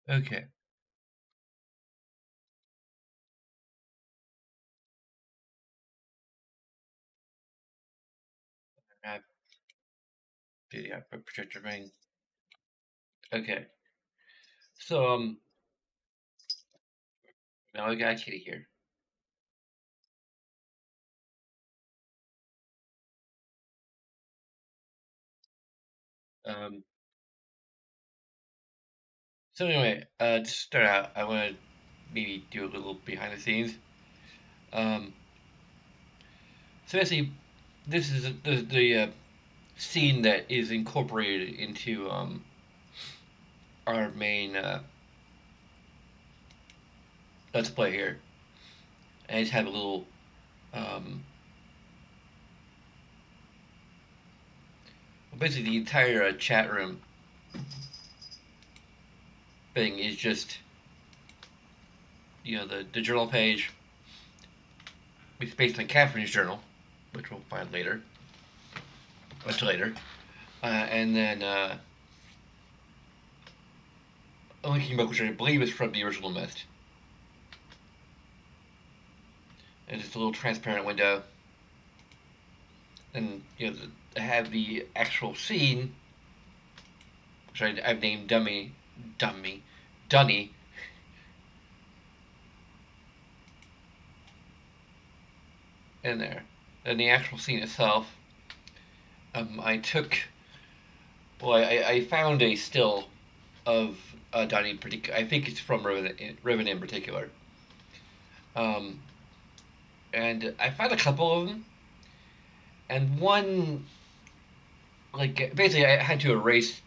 Okay. I have video projector ring. Okay. So now we got Kitty here. Um. So anyway, to start out, I want to maybe do a little behind the scenes. Um. So basically, this is the scene that is incorporated into our main let's play here. I just have a little um, basically the entire chat room thing is just the journal page. It's based on Catherine's journal, which we'll find later, much later, and then a linking book, which I believe is from the original Myst, and just a little transparent window, and I have the actual scene, which I've named Dunny, in there. And the actual scene itself, I took, well, I found a still of Donnie. I think it's from Riven in particular. Um, and I found a couple of them, and one, like, basically, I had to erase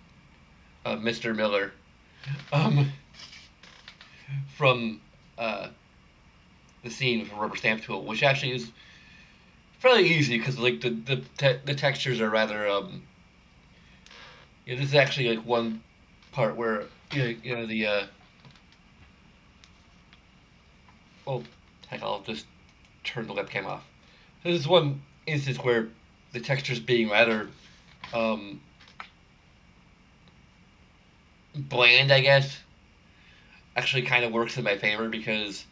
Mr. Miller um, from uh, the scene with a rubber stamp tool, which actually is fairly easy because like the textures are rather this is actually like one part where the oh heck, I'll just turn the webcam off. This is one instance where the textures being rather um, bland, I guess, actually kind of works in my favor because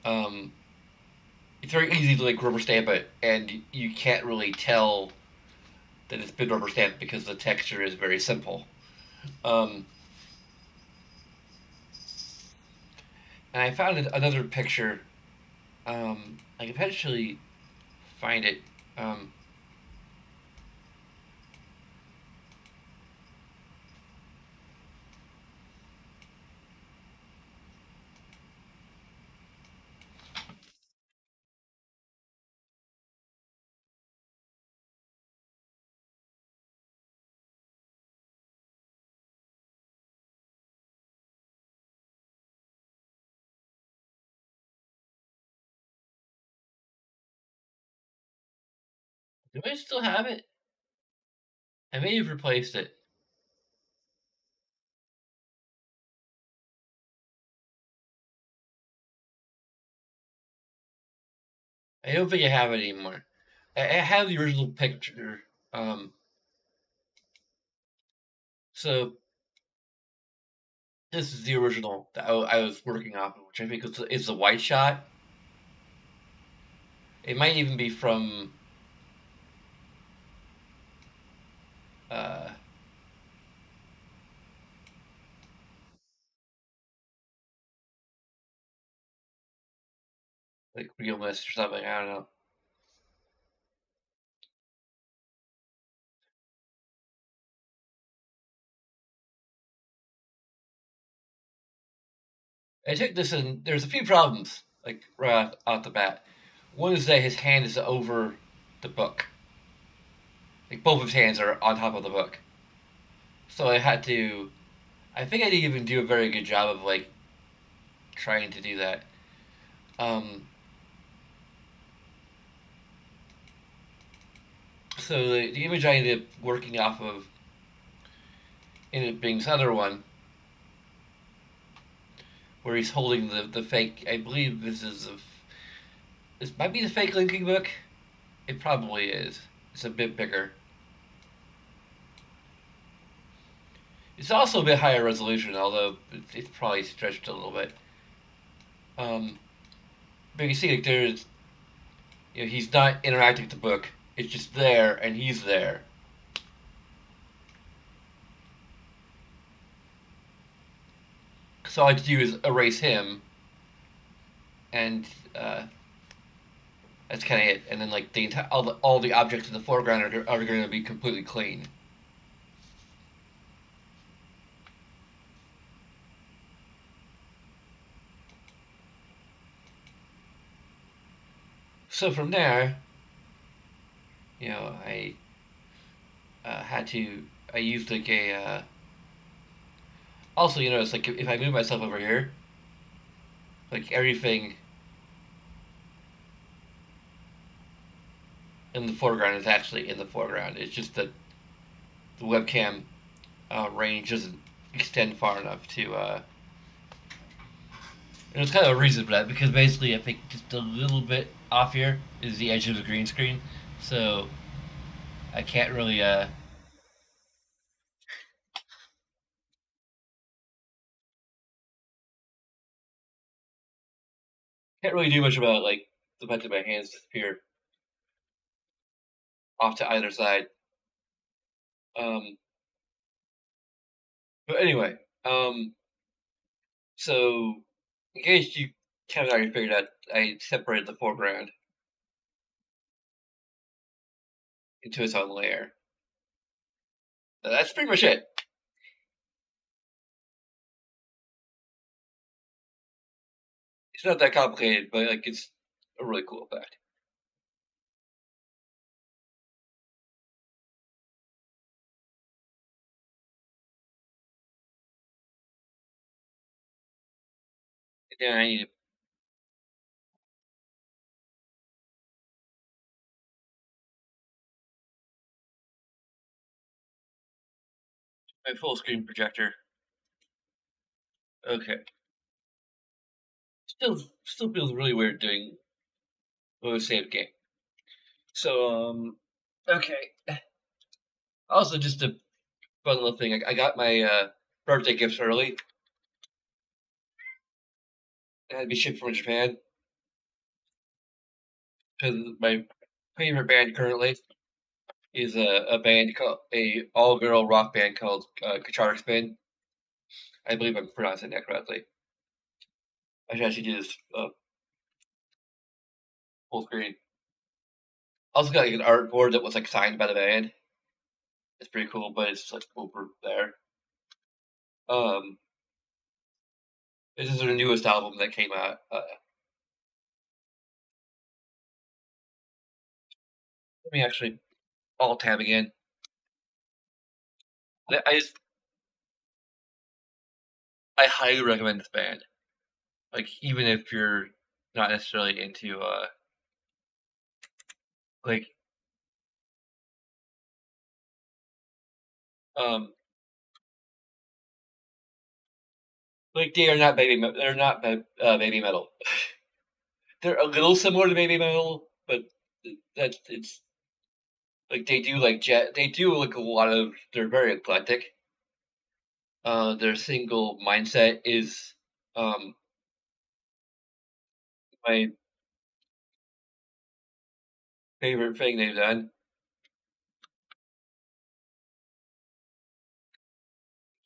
um, it's very easy to like rubber stamp it, and you can't really tell that it's been rubber stamped because the texture is very simple. Um, and I found another picture. I can eventually find it. Um, do I still have it? I may have replaced it. I don't think I have it anymore. I have the original picture. Um, so this is the original that I was working off of, which I think is the white shot. It might even be from uh, like Real Mist or something. I don't know. I took this and there's a few problems like right off the bat. One is that his hand is over the book. Like both of his hands are on top of the book. So I had to. I think I didn't even do a very good job of like trying to do that. Um, so the image I ended up working off of ended up being this other one where he's holding the fake. I believe this might be the fake linking book. It probably is. It's a bit bigger. It's also a bit higher resolution, although it's probably stretched a little bit. Um, but you see, like there's, he's not interacting with the book. It's just there, and he's there. So all I have to do is erase him, and uh, that's kind of it. And then like all the objects in the foreground are going to be completely clean. So from there, I had to. I used like a. Also, it's like if I move myself over here, like everything in the foreground is actually in the foreground. It's just that the webcam range doesn't extend far enough to. And there's kind of a reason for that because basically I think just a little bit off here is the edge of the green screen, so I can't really do much about like the fact that my hands disappear off to either side. Um, but anyway, um, so in case you haven't already figured out, I separated the foreground into its own layer. That's pretty much it. It's not that complicated, but like it's a really cool effect. Yeah, I need my full screen projector. Okay, still feels really weird doing a save game. So okay. Also, just a fun little thing. I got my birthday gifts early. It had to be shipped from Japan because my favorite band currently is a band called a all girl rock band called Guitar Spin. I believe I'm pronouncing that correctly. I should actually do this full screen. Also got like an artboard that was like signed by the band. It's pretty cool, but it's like over there. Um, this is their newest album that came out. Let me actually alt tab again. I just I highly recommend this band. Like even if you're not necessarily into like um like they are not they're not baby metal. They're a little similar to baby metal, but that's it's like they do like jet. They do like a lot of. They're very eclectic. Their single mindset is um my favorite thing they've done.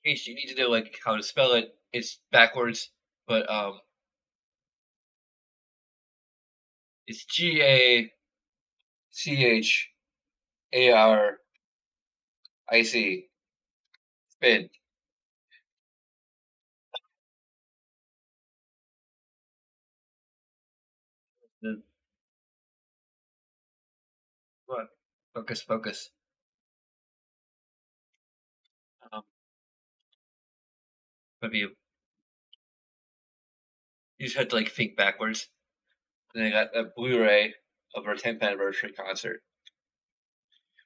In case you need to know like how to spell it, it's backwards, but it's GACHARIC spin. The, what? Focus, focus. Um, maybe you just have to like think backwards. And I got a Blu-ray of our 10th anniversary concert,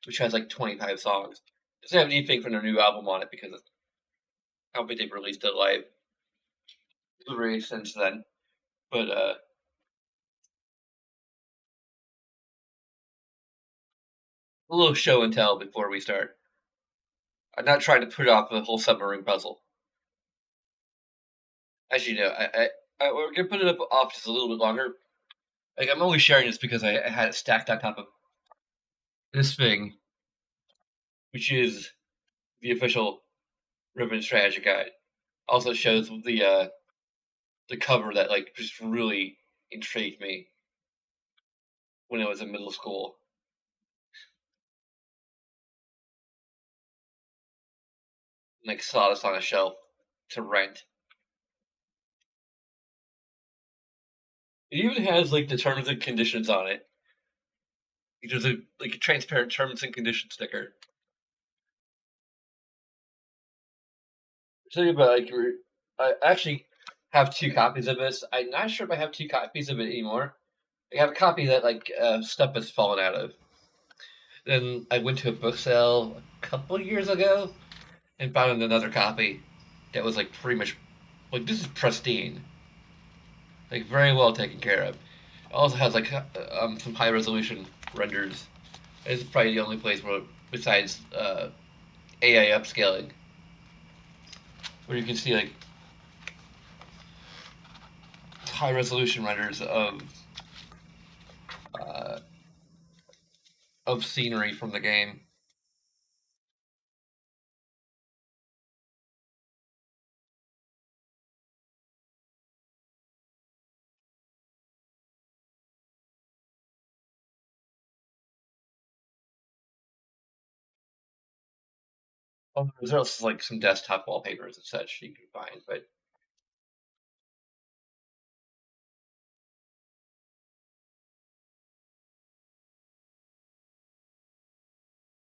which has like 25 songs. Doesn't have anything from their new album on it because I don't think they've released a live Blu-ray since then. But a little show and tell before we start. I'm not trying to put off the whole submarine puzzle. As you know, we're gonna put it up off just a little bit longer. Like I'm only sharing this because I had it stacked on top of this thing, which is the official Riven strategy guide. Also shows the cover that like just really intrigued me when I was in middle school. Like saw this on a shelf to rent. It even has like the terms and conditions on it. There's a like a transparent terms and conditions sticker. Tell you about like I actually have two copies of this. I'm not sure if I have two copies of it anymore. I have a copy that like stuff has fallen out of. Then I went to a book sale a couple years ago and found another copy that was like pretty much like this is pristine, like very well taken care of. It also has like some high resolution renders. It's probably the only place where besides AI upscaling where you can see like high resolution renders uh, of scenery from the game. Oh, there's also like some desktop wallpapers and such you can find, but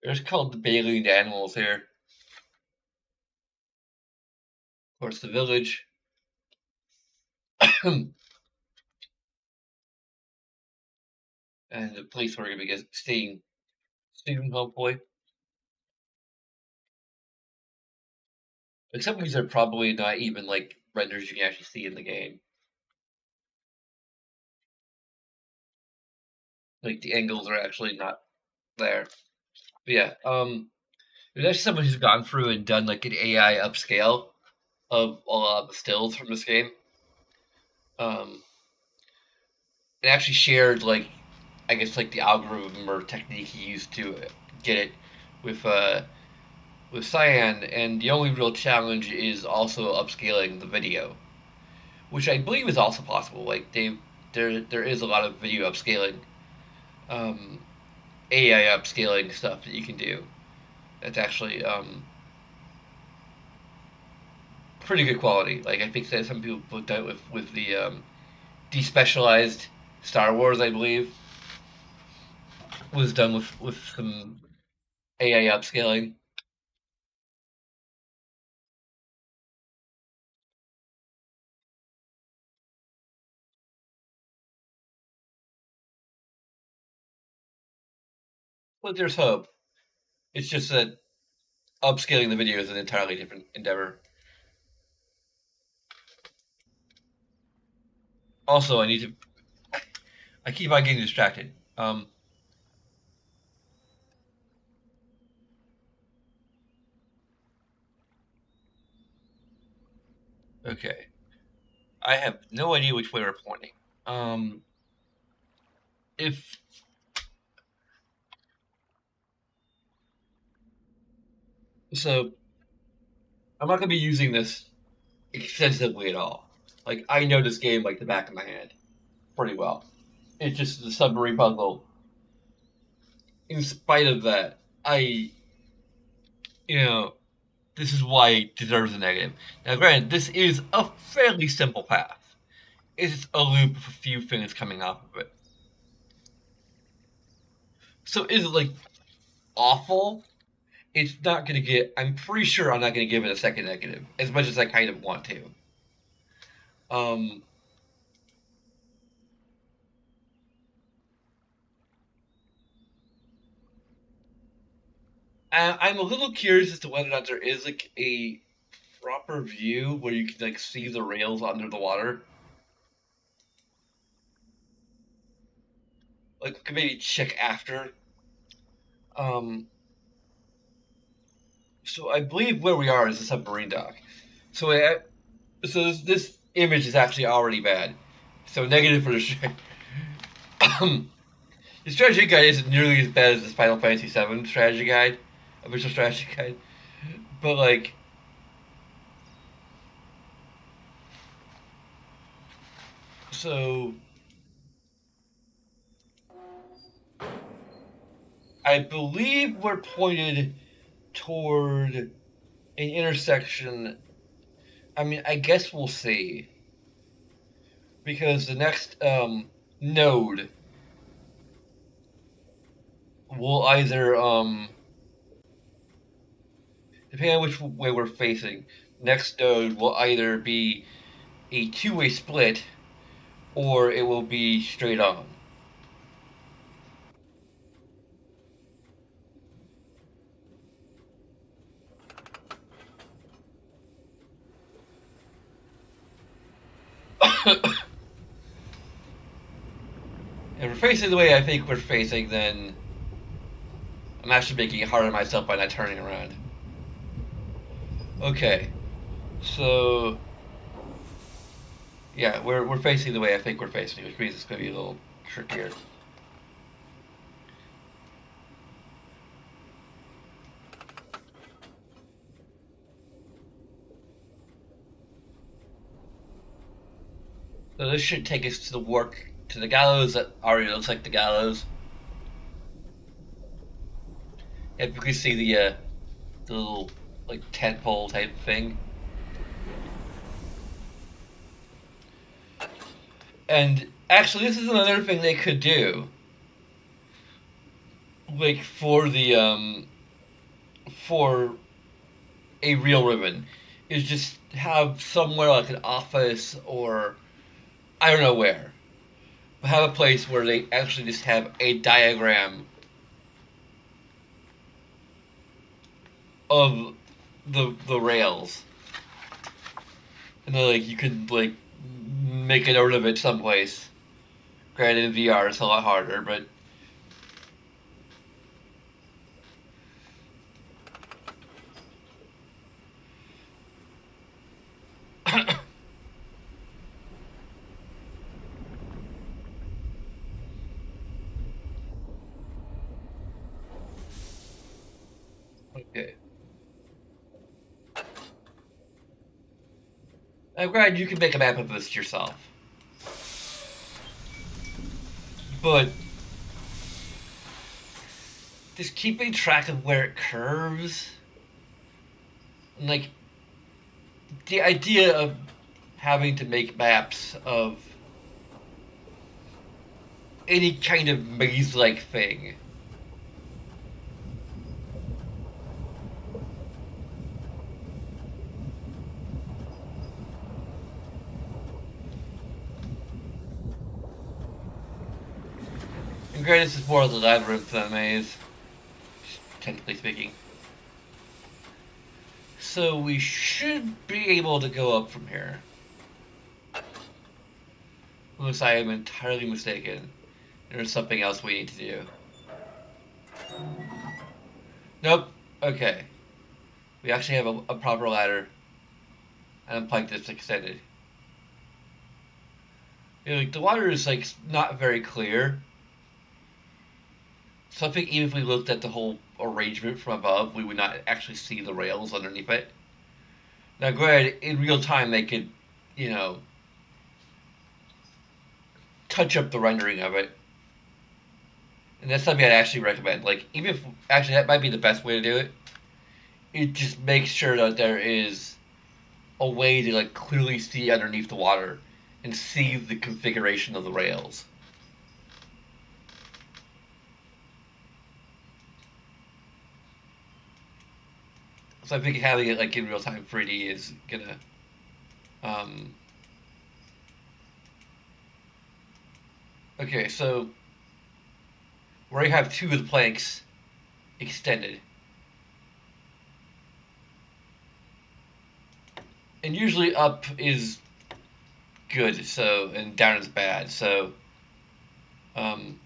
there's called the Baleen animals here. Of course, the village, and the place where we're gonna be staying soon, hopefully. Like some of these are probably not even like renders you can actually see in the game. Like the angles are actually not there. But yeah, there's actually someone who's gone through and done like an AI upscale of a lot of the stills from this game. Um, it actually shared like I guess like the algorithm or technique he used to get it with Cyan, and the only real challenge is also upscaling the video, which I believe is also possible. Like there is a lot of video upscaling, um, AI upscaling stuff that you can do. That's actually pretty good quality. Like I think that some people looked at with the despecialized Star Wars, I believe, was done with some AI upscaling. But there's hope. It's just that upscaling the video is an entirely different endeavor. Also, I need to. I keep on getting distracted. Okay. I have no idea which way we're pointing. Um, if so, I'm not gonna be using this extensively at all. Like I know this game like the back of my hand pretty well. It's just the submarine puzzle. In spite of that, you know, this is why it deserves a negative. Now, granted, this is a fairly simple path. It's a loop with a few things coming off of it. So is it like awful? It's not gonna get. I'm pretty sure I'm not gonna give it a second negative, as much as I kind of want to. Um, I'm a little curious as to whether or not there is like a proper view where you can like see the rails under the water. Like we could maybe check after. Um, So I believe where we are is the submarine dock. So this image is actually already bad. So negative for the the strategy guide isn't nearly as bad as the Final Fantasy VII strategy guide, official strategy guide. But like, so I believe we're pointed toward an intersection. I mean, I guess we'll see because the next node will either depending on which way we're facing, next node will either be a two-way split or it will be straight on. If we're facing the way I think we're facing, then I'm actually making it harder on myself by not turning around. Okay, so yeah, we're facing the way I think we're facing, which means it's going to be a little trickier. So this should take us to the work to the gallows that already looks like the gallows. If you can see the little like tent pole type thing. And actually, this is another thing they could do, like for a real Riven, is just have somewhere like an office or I don't know where, but have a place where they actually just have a diagram of the rails, and then like you could like make a note of it someplace. Granted, in VR it's a lot harder, but okay. I'm glad you can make a map of this yourself, but just keeping track of where it curves, like the idea of having to make maps of any kind of maze-like thing. And granted, this is more of the labyrinth than a maze, technically speaking. So we should be able to go up from here. Unless I am entirely mistaken. There's something else we need to do. Nope. Okay. We actually have a proper ladder. And plank that's extended. You know, like, the water is like not very clear. So I think even if we looked at the whole arrangement from above, we would not actually see the rails underneath it. Now, granted, in real time, they could, you know, touch up the rendering of it. And that's something I'd actually recommend. Like, even if, actually, that might be the best way to do it. It just makes sure that there is a way to, like, clearly see underneath the water and see the configuration of the rails. So I think having it, like, in real time 3D is gonna, um, okay, so we already have two of the planks extended. And usually up is good, so, and down is bad, so, um,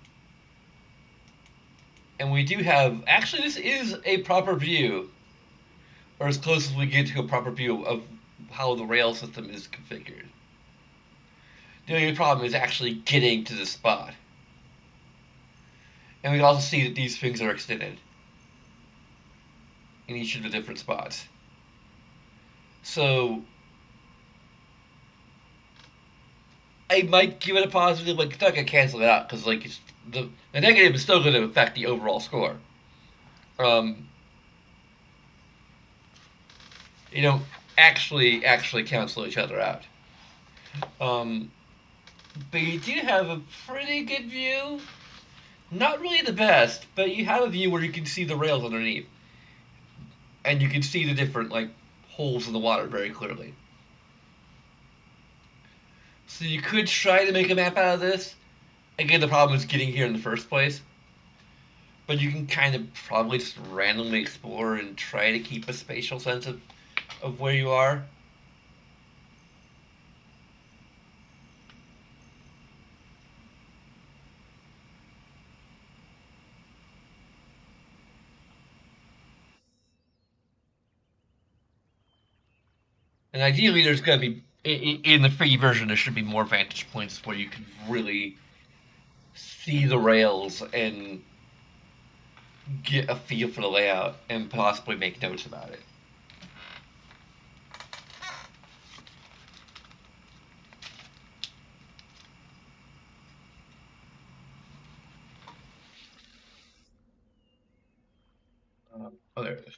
and we do have, actually this is a proper view or as close as we get to a proper view of how the rail system is configured. The only problem is actually getting to the spot. And we can also see that these things are extended in each of the different spots. So I might give it a positive, like it's not gonna cancel it out because like it's the negative is still going to affect the overall score. Um, you know, actually cancel each other out. Um, but you do have a pretty good view. Not really the best, but you have a view where you can see the rails underneath, and you can see the different like holes in the water very clearly. So you could try to make a map out of this. Again, the problem is getting here in the first place. But you can kind of probably just randomly explore and try to keep a spatial sense of where you are. And ideally, there's going to be in the free version there should be more vantage points where you can really see the rails and get a feel for the layout and possibly make notes about it. Oh, there it is.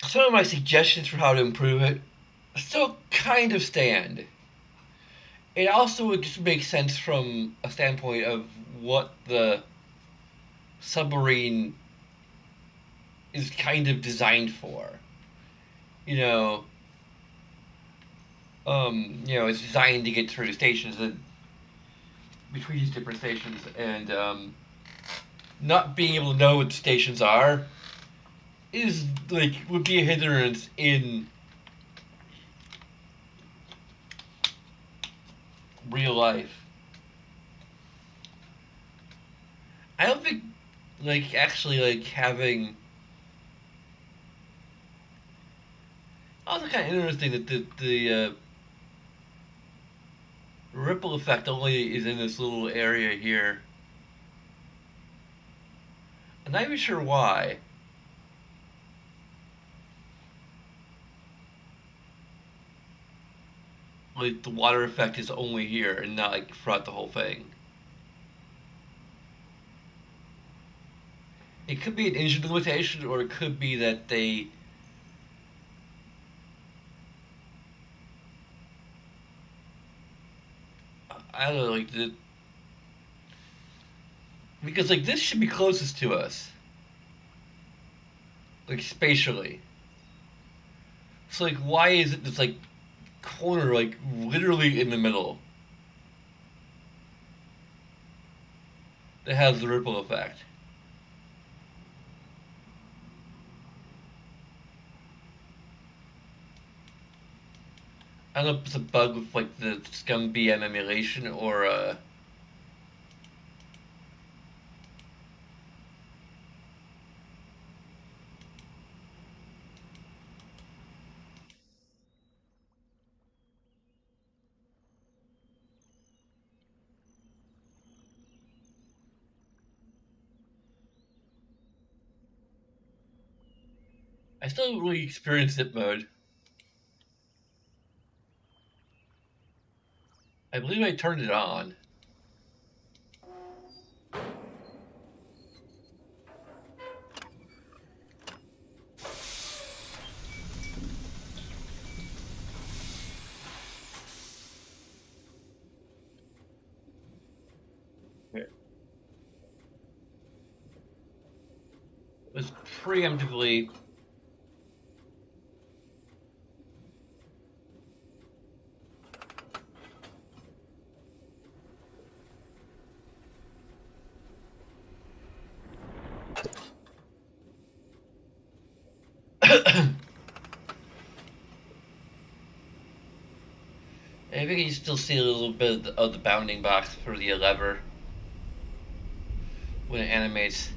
Some of my suggestions for how to improve it still kind of stand. It also would just make sense from a standpoint of what the submarine is kind of designed for. You know, it's designed to get through the stations and between these different stations, and not being able to know what the stations are is like would be a hindrance in real life. I don't think like actually like having also kind of interesting that the ripple effect only is in this little area here. I'm not even sure why. Like the water effect is only here and not like throughout the whole thing. It could be an engine limitation, or it could be that they. I don't know, like the because like this should be closest to us, like spatially. So like, why is it this like corner like literally in the middle that has the ripple effect? I don't know if it's a bug with like the Scum BM emulation or I still haven't really experienced zip mode. I believe I turned it on. It was preemptively. I think you still see a little bit of the bounding box for the lever when it animates.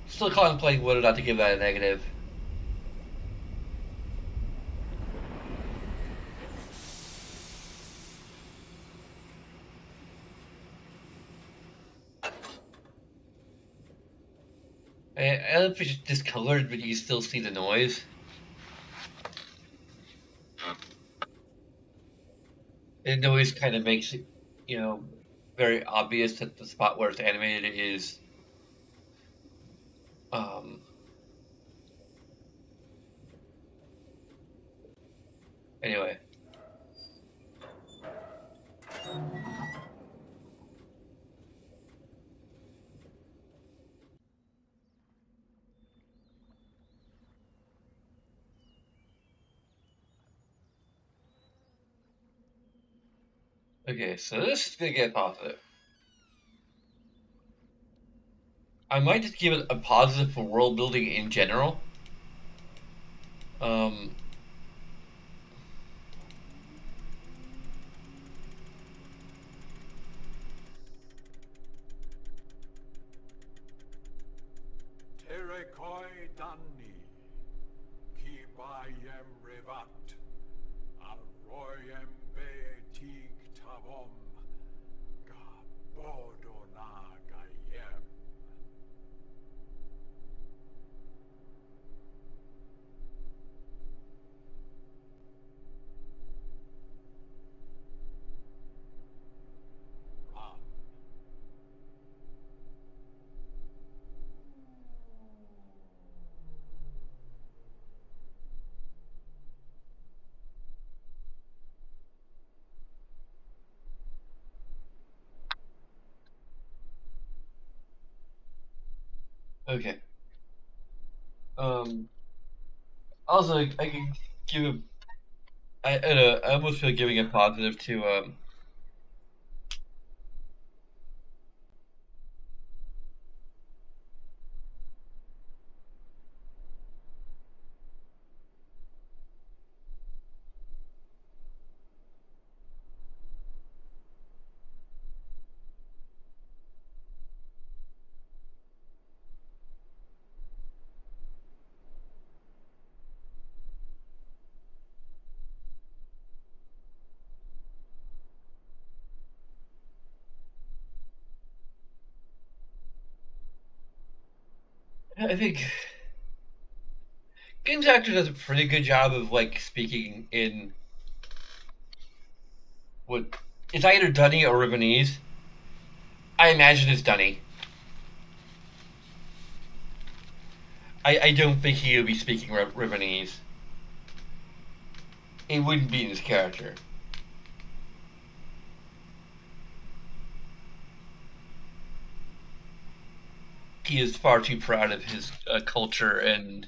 Still contemplating whether or not to give that a negative. I don't know if it's discolored, but you still see the noise. The noise kind of makes it, you know, very obvious that the spot where it's animated is. Um, anyway, okay, so this is gonna get positive. I might just give it a positive for world building in general. Um, Terekoi Danni, Kibayem Revat, Arroyem Beetig Tavom, Gabodona Gayem. Ram. okay. Also, I can give a. I almost feel giving a positive to I think Games Actor does a pretty good job of like speaking in what is either Dunny or Rivenese. I imagine it's Dunny. I don't think he would be speaking Rivenese. It wouldn't be in his character. He is far too proud of his culture and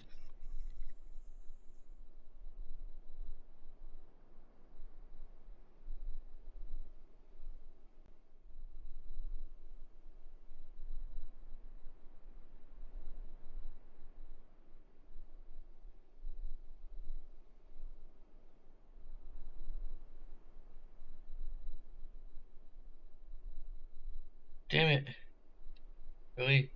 damn it, really.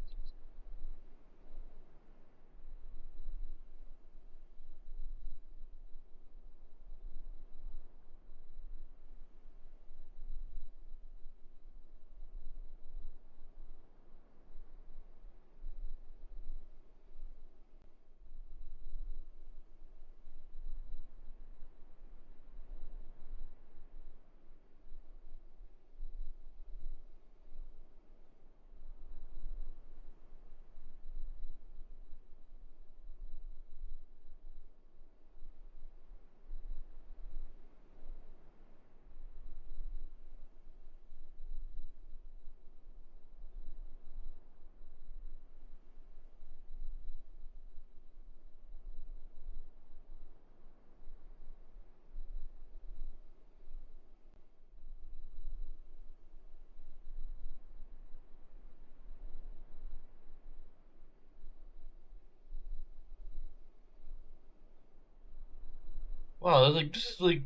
Wow, like this is like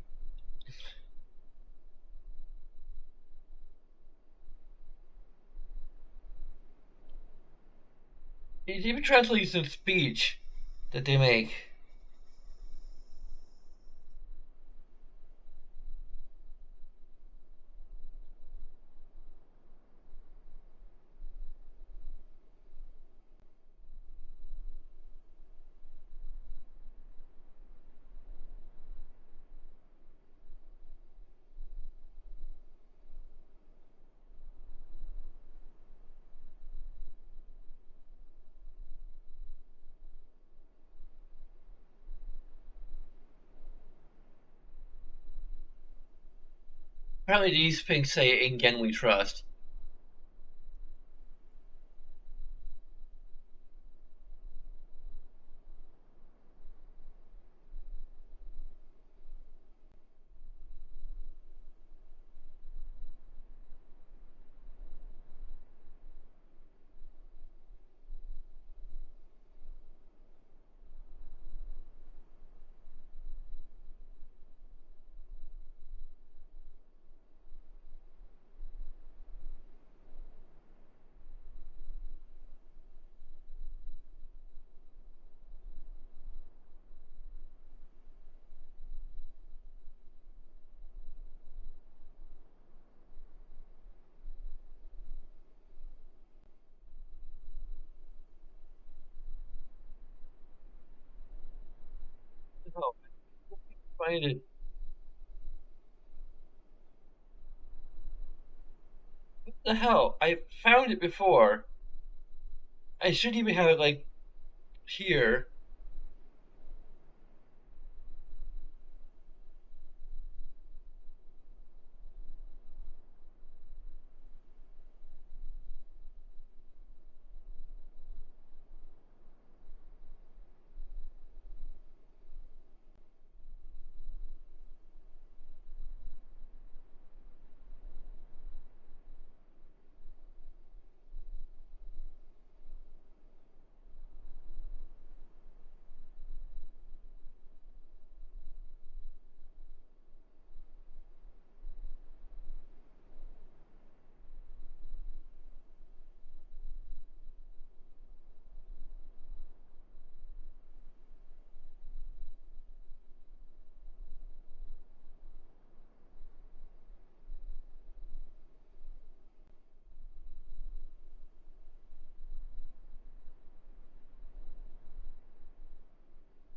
it even translates in speech that they make. Apparently, these things say "In Gen We Trust." Oh, find it. What the hell? I found it before. I should even have it like here.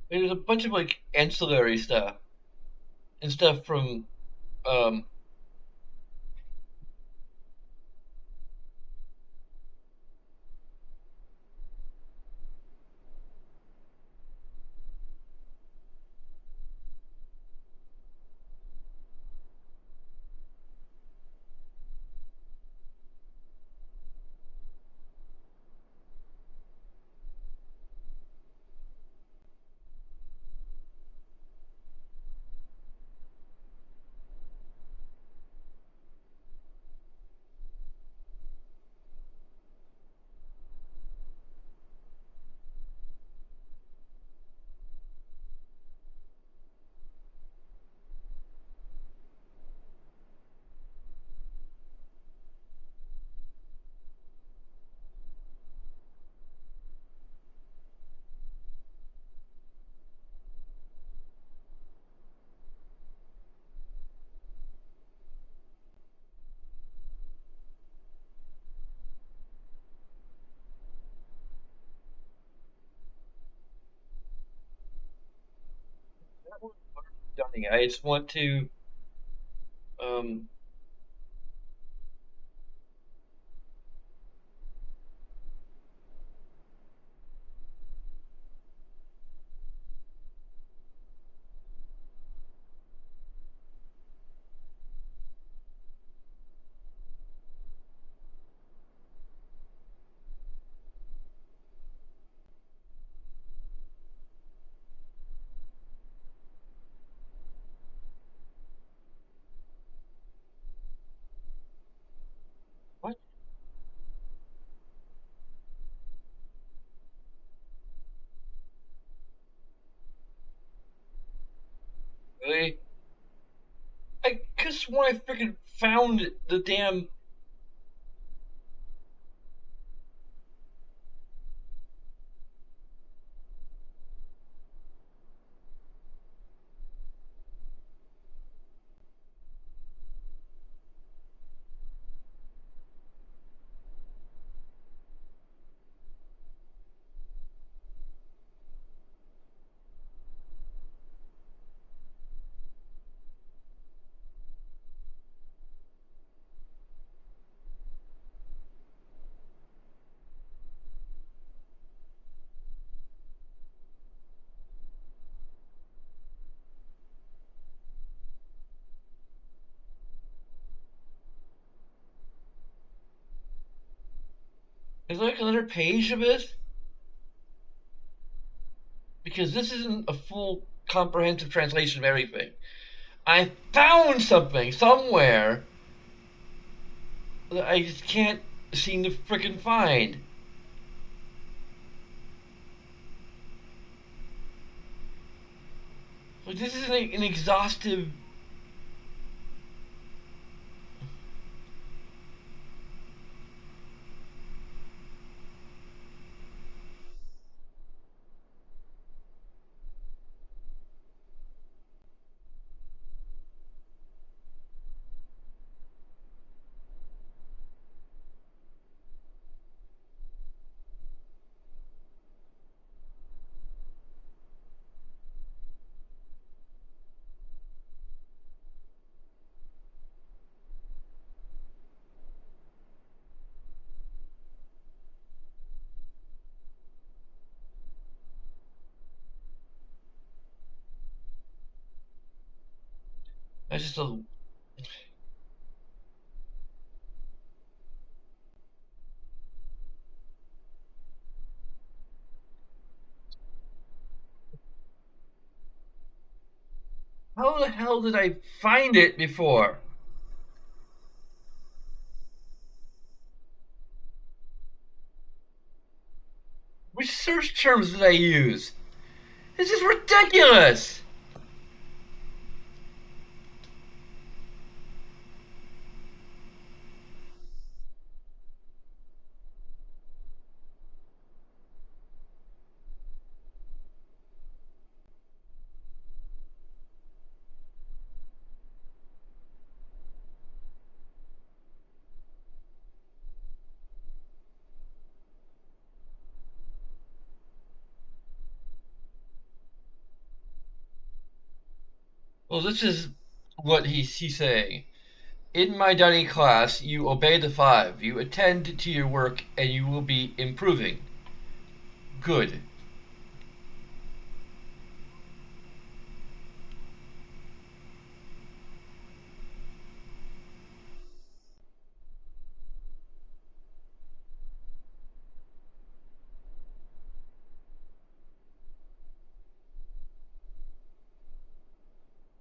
There's a bunch of like ancillary stuff and stuff from um stunning. I just want to um what really? I just when I freaking found the damn. Is there like another page of it? Because this isn't a full comprehensive translation of everything. I found something somewhere that I just can't seem to freaking find. Like this is an exhaustive. That's just a. How the hell did I find it before? Which search terms did I use? This is ridiculous. Well, this is what he's saying. In my dining class, you obey the five. You attend to your work, and you will be improving. Good.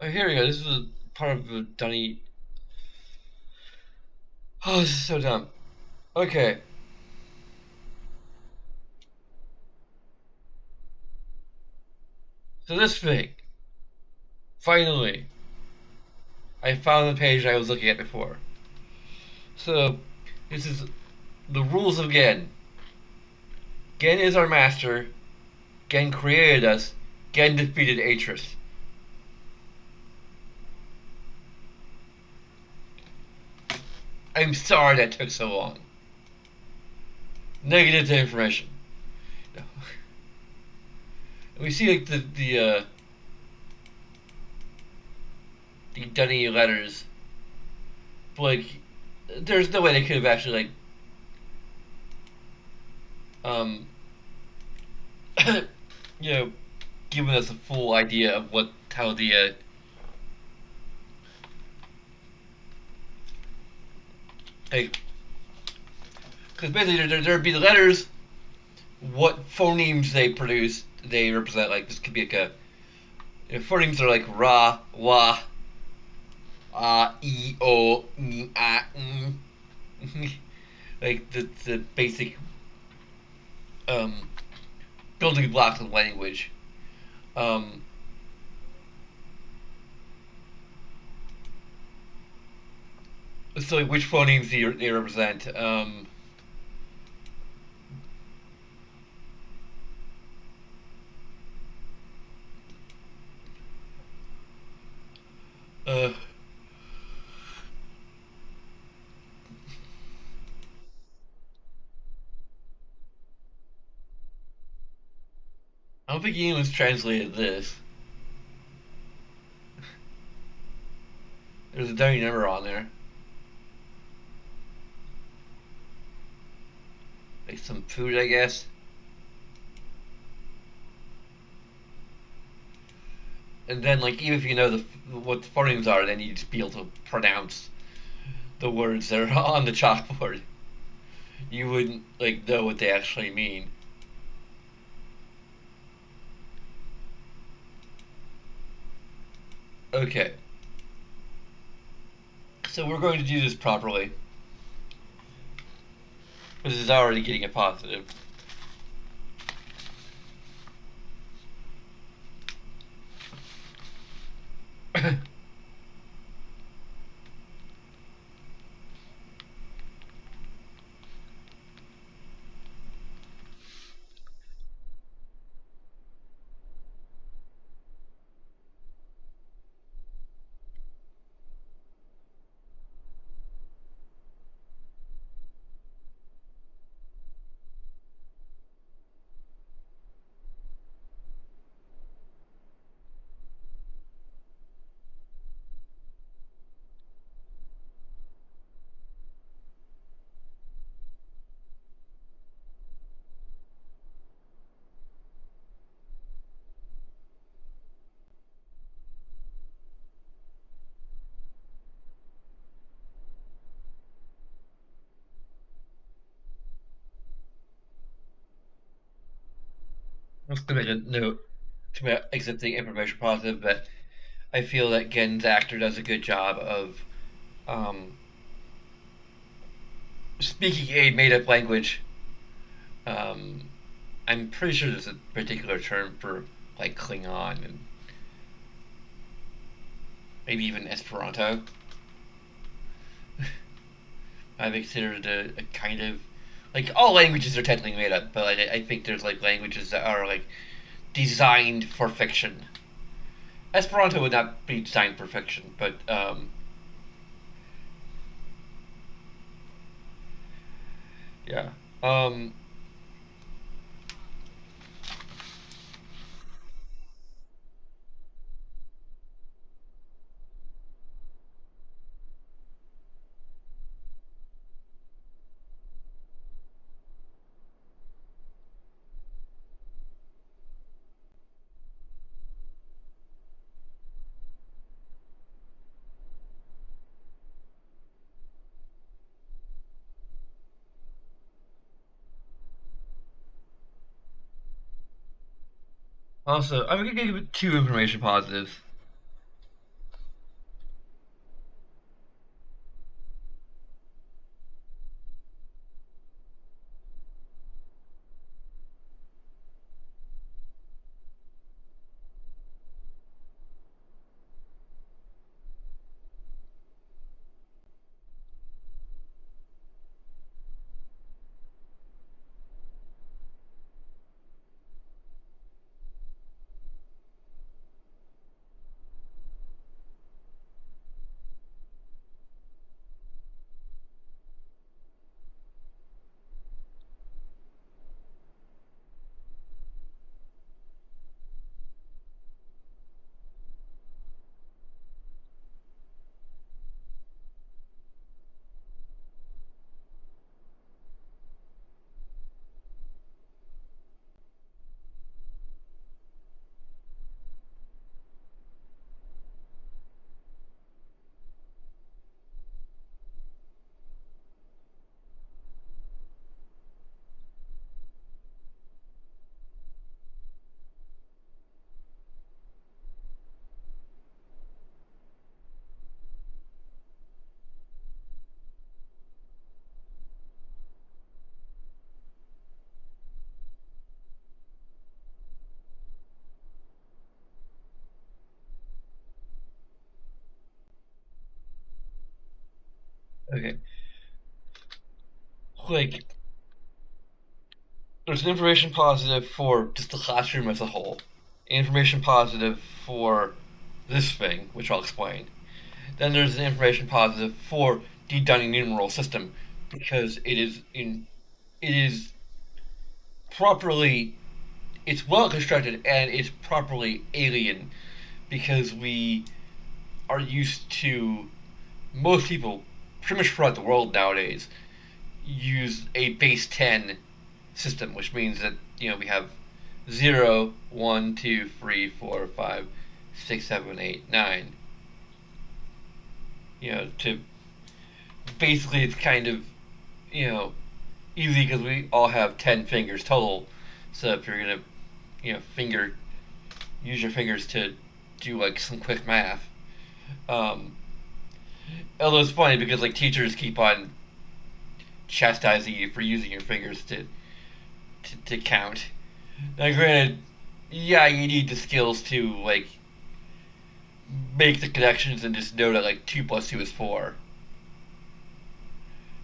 Oh, here we go. This is a part of the Dunny. Oh, this is so dumb. Okay, so this thing. Finally, I found the page I was looking at before. So, this is the rules of Gen. Gen is our master. Gen created us. Gen defeated Atris. I'm sorry that took so long. Negative information. No. We see like the Dunny letters, but like there's no way they could have actually um you know given us a full idea of what how the like because basically there'd be the letters, what phonemes they produce, they represent. Like this could be like a phonemes are like ra, wa, e, o, ni, a, like the basic um, building blocks of language. Um, so like which phonemes they represent? Uh, I don't think anyone's translated this. There's a dummy number on there, like some food, I guess. And then like even if you know what the phonemes are, then you just be able to pronounce the words that are on the chalkboard. You wouldn't like know what they actually mean. Okay, so we're going to do this properly. This is already getting a positive. I'm just gonna make a note to my accepting information positive that I feel that Gen's actor does a good job of um, speaking a made-up language. Um, I'm pretty sure there's a particular term for like Klingon and maybe even Esperanto. I consider it a kind of like all languages are technically made up, but like, I think there's like languages that are like designed for fiction. Esperanto would not be designed for fiction, but yeah. Um, Also, I'm gonna give it two information positives. Okay, like there's an information positive for just the classroom as a whole, information positive for this thing, which I'll explain. Then there's an information positive for the Dunning numeral system because it is properly it's well constructed and it's properly alien because we are used to most people pretty much throughout the world nowadays use a base 10 system, which means that we have 0, 1, 2, 3, 4, 5, 6, 7, 8, 9. To basically it's kind of you know easy because we all have 10 fingers total. So if you're gonna finger use your fingers to do like some quick math. Um, Although it's funny because like teachers keep on chastising you for using your fingers to count. Now, granted, yeah, you need the skills to like make the connections and just know that like 2 plus 2 is 4,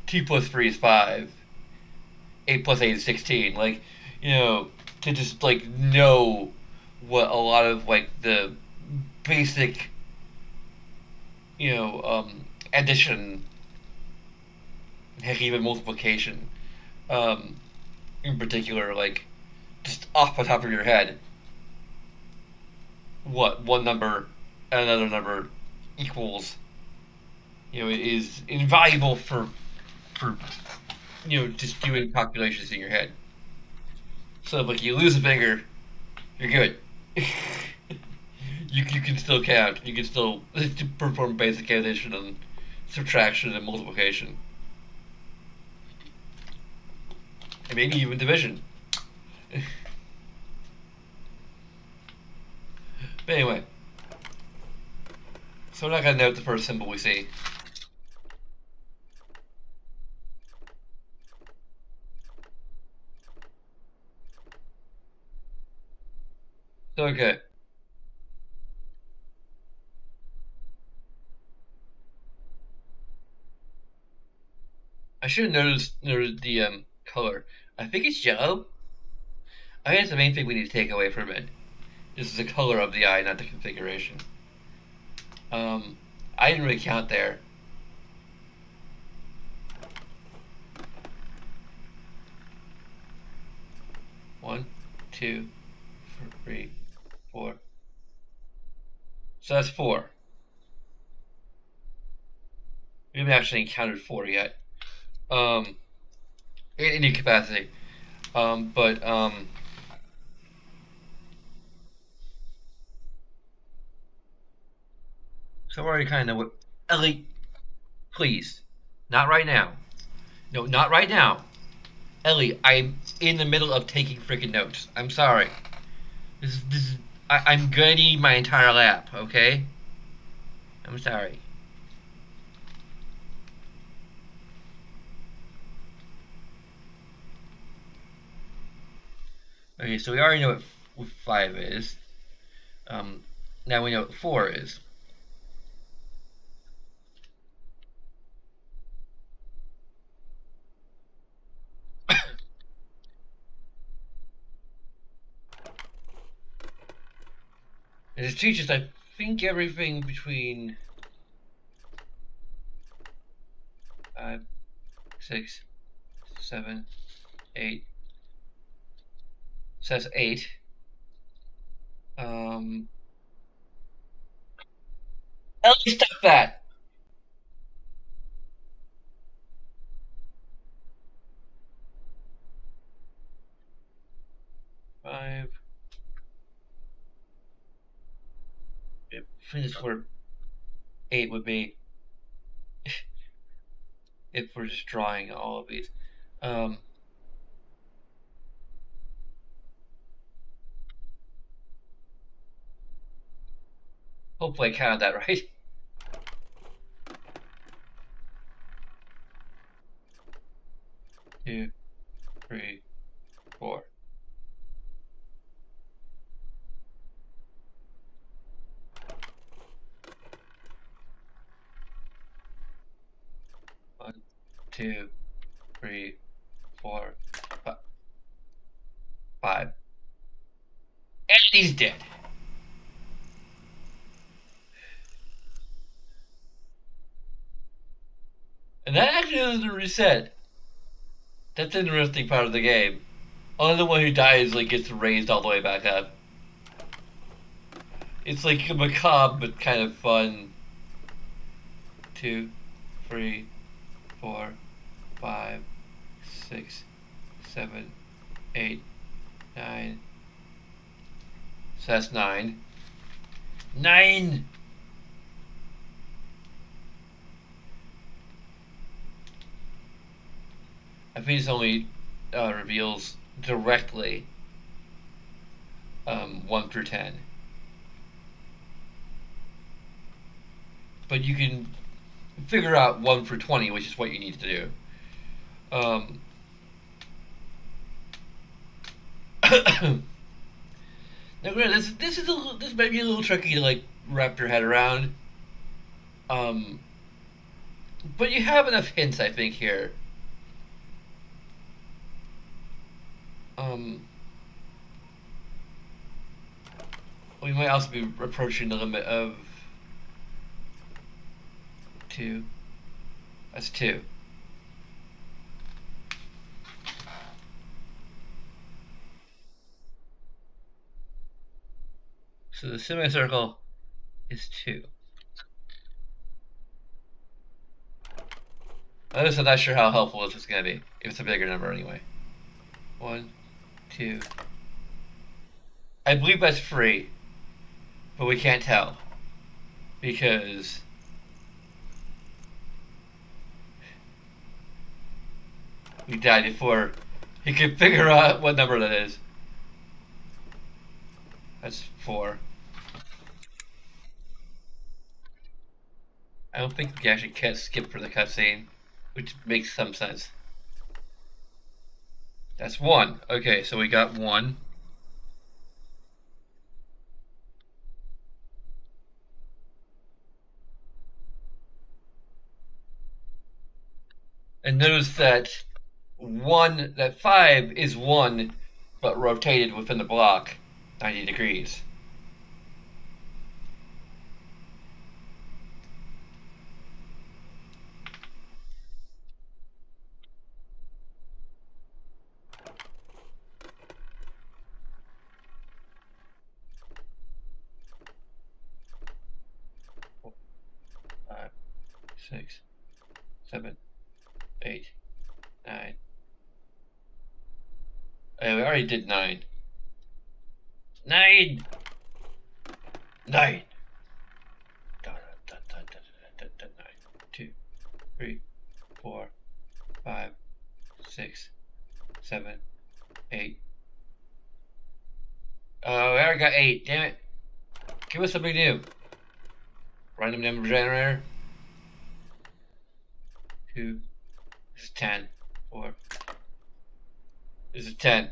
2 plus 3 is 5, 8 plus 8 is 16. Like, you know, to just like know what a lot of like the basic, addition, heck, even multiplication, um, in particular, like just off the top of your head, what one number and another number equals, is invaluable for just doing calculations in your head. So if like you lose a finger, you're good. You can still count. You can still perform basic addition and subtraction and multiplication, and maybe even division. But anyway, so we're not gonna note the first symbol we see. So okay, I should have noticed the color. I think it's yellow. I think that's the main thing we need to take away from it. Is the color of the eye, not the configuration. Um, I didn't really count there. 1, 2, 3, 4. So that's 4. We haven't actually encountered 4 yet. Um, in any capacity. But so I already kind of know what. Ellie, please, not right now. No, not right now. Ellie, I'm in the middle of taking freaking notes. I'm sorry. This is I'm gonna need my entire lap, okay? I'm sorry. Okay, so we already know what 5 is. Um, Now we know what 4 is. And it teaches, I think, everything between 5, 6, 7, 8. Says 8. Um, Ellie, stop that! 5. I think this is where 8 would be if we're just drawing all of these. Um, Hopefully I counted that right. 2, 3, 4. 1, 2, 3, 4, 5. And he's dead. And that actually doesn't reset. That's an interesting part of the game. Only the one who dies like gets raised all the way back up. It's like macabre but kind of fun. 2, 3, 4, 5, 6, 7, 8, 9. So that's 9. 9! I think this only reveals directly 1 through 10. But you can figure out 1 through 20, which is what you need to do. Um, Now, granted, this might be a little tricky to like wrap your head around. Um, but you have enough hints, I think, here. Um, we might also be approaching the limit of 2. That's 2. So the semicircle is 2. I'm just not sure how helpful this is going to be. If it's a bigger number, anyway. 1, 2. I believe that's free, but we can't tell because we died before he could figure out what number that is. That's 4. I don't think we actually can't skip for the cutscene, which makes some sense. That's 1. Okay, so we got 1. And notice that 5 is 1, but rotated within the block 90 degrees. Five, 6, 7, 8, 9. Oh, we already did 9. 9! 9! 2, 3, 4, 5, 6, 7, 8. We already got 8. Damn it. Give us something new. Random number generator. 2. This is 10. 4. This is 10.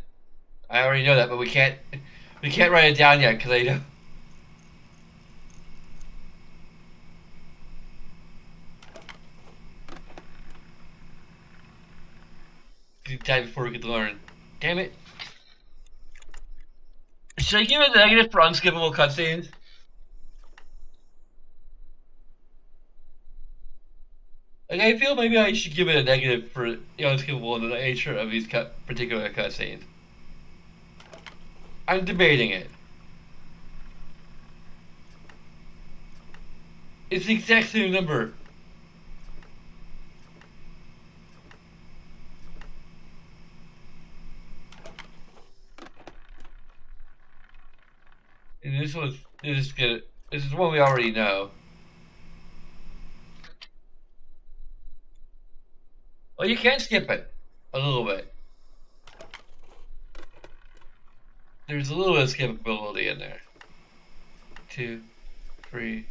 I already know that, but we can't write it down yet because I know. Die before we get to learn. Damn it. Should I give it a negative for unskippable cutscenes? Like, I feel maybe I should give it a negative for unskippable in the nature of these particular cutscenes. I'm debating it. It's the exact same number. And this is one we already know. Well, you can skip it a little bit. There's a little bit of skippability in there. 2, 3,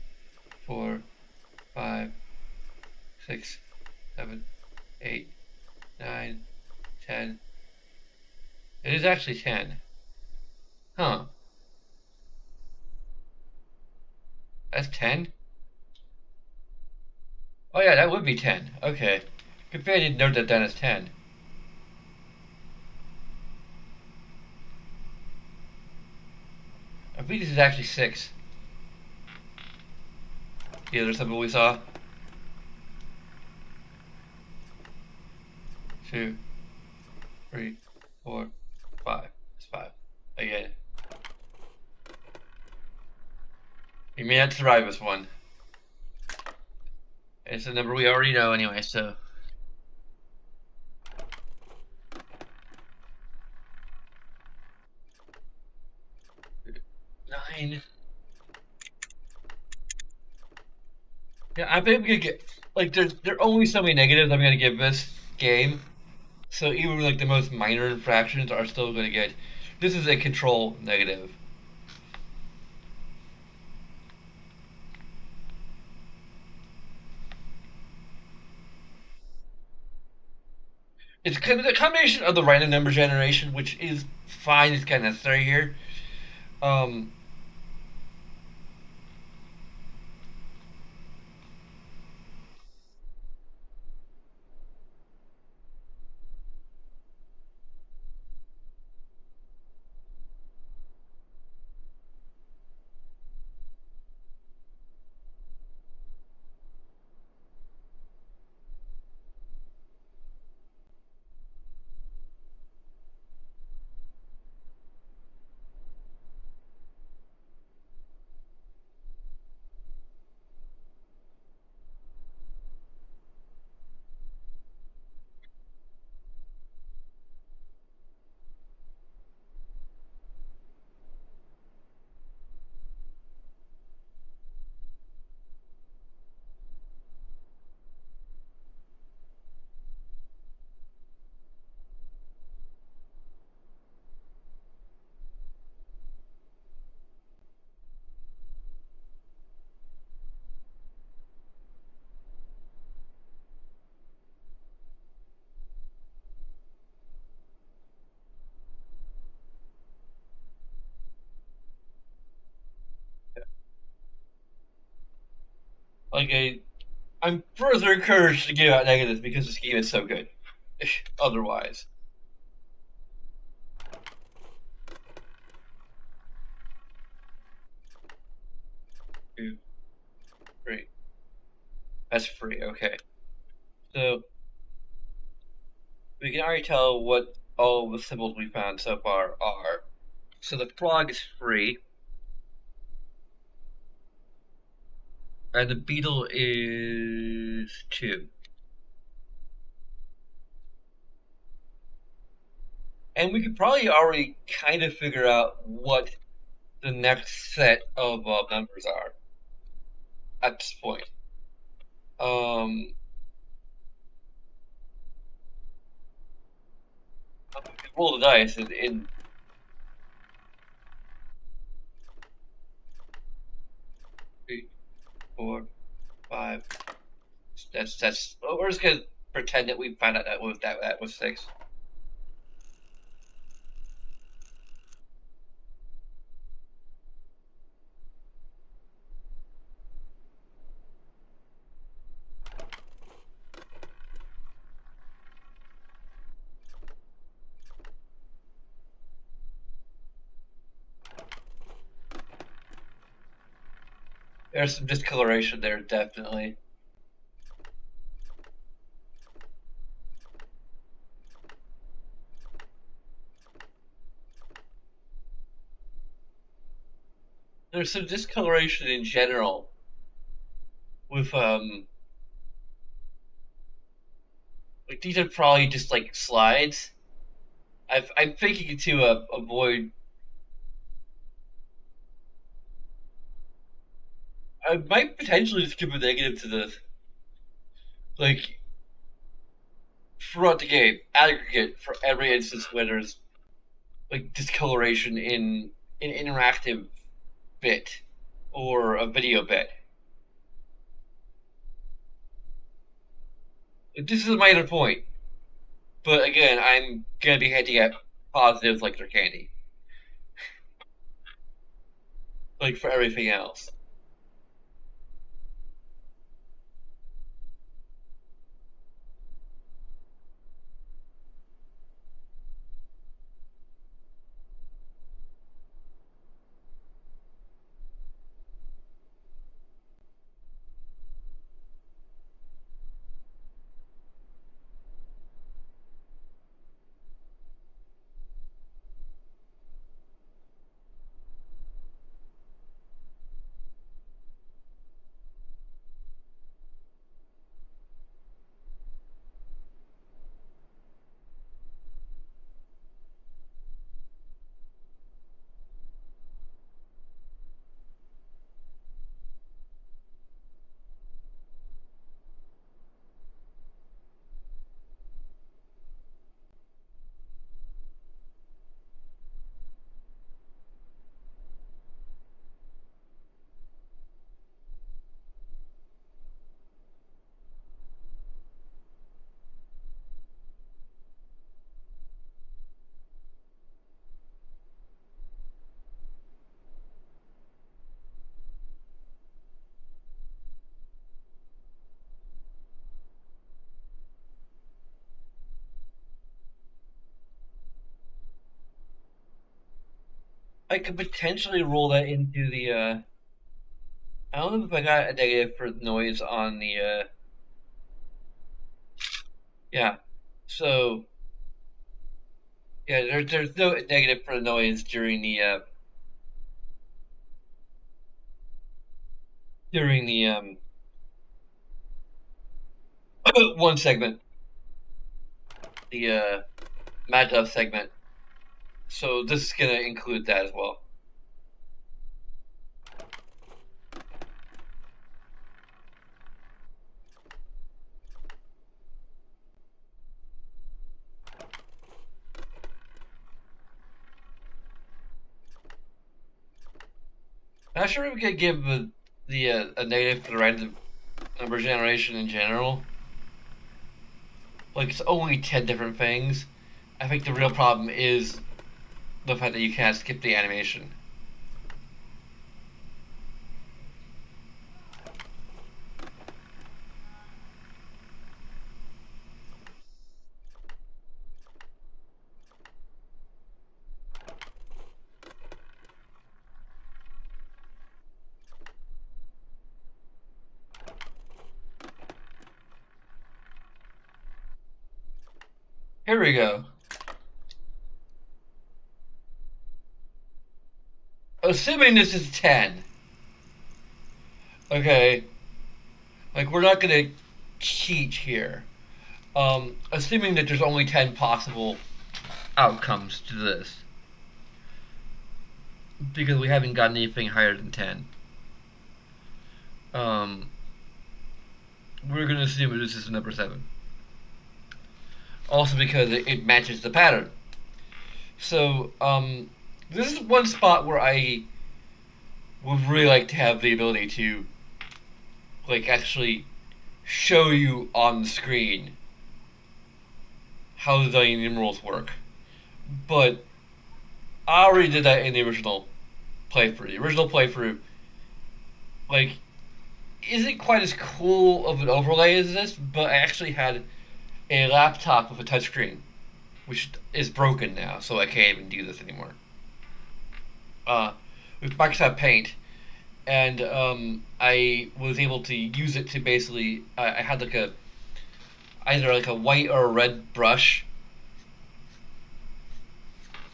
4, 5, 6, 7, 8, 9, 10. It is actually 10. Huh. That's 10? Oh yeah, that would be 10. Okay. Good thing I didn't note that down as 10. I think this is actually 6. Yeah, there's something we saw. 2, 3, 4, 5. It's 5. Again. We may not survive this one. It's a number we already know anyway, so. 9. Yeah, I think I'm gonna get like there are only so many negatives I'm gonna give this game. So even like the most minor infractions are still gonna get. This is a control negative. It's kind of the combination of the random number generation, which is fine, it's kind of necessary here. Um, like I'm further encouraged to give out negatives because this game is so good. Otherwise, 2, 3. That's free. Okay, so we can already tell what all the symbols we found so far are. So the frog is free, and the beetle is 2. And we could probably already kind of figure out what the next set of numbers are at this point. Um, we could roll the dice, and 4, 5. That's. Well, we're just gonna pretend that we found out that was 6. There's some discoloration there, definitely. There's some discoloration in general with like these are probably just like slides. I'm thinking to avoid. I might potentially just give a negative to this. Like throughout the game, aggregate for every instance where there's like discoloration in an interactive bit or a video bit. This is a minor point, but again, I'm gonna be hinting at positives like they're candy, like for everything else. I could potentially roll that into the. I don't know if I got a negative for noise on the. Yeah. So yeah, there's no negative for the noise during the one segment, the matchup segment. So this is gonna include that as well. Not sure if we could give the a negative for the random number generation in general. Like it's only 10 different things. I think the real problem is the fact that you can't skip the animation. Here we go. Assuming this is 10. Okay. Like we're not gonna cheat here. Assuming that there's only 10 possible outcomes to this. Because we haven't gotten anything higher than 10. Um, we're gonna assume this is number 7. Also because it matches the pattern. So, this is one spot where I would really like to have the ability to like actually show you on the screen how the Dunning numerals work. But I already did that in the original playthrough. The original playthrough, like, isn't quite as cool of an overlay as this, but I actually had a laptop with a touchscreen, which is broken now, so I can't even do this anymore. Uh, with Microsoft Paint, and I was able to use it to basically. I had like a either like a white or a red brush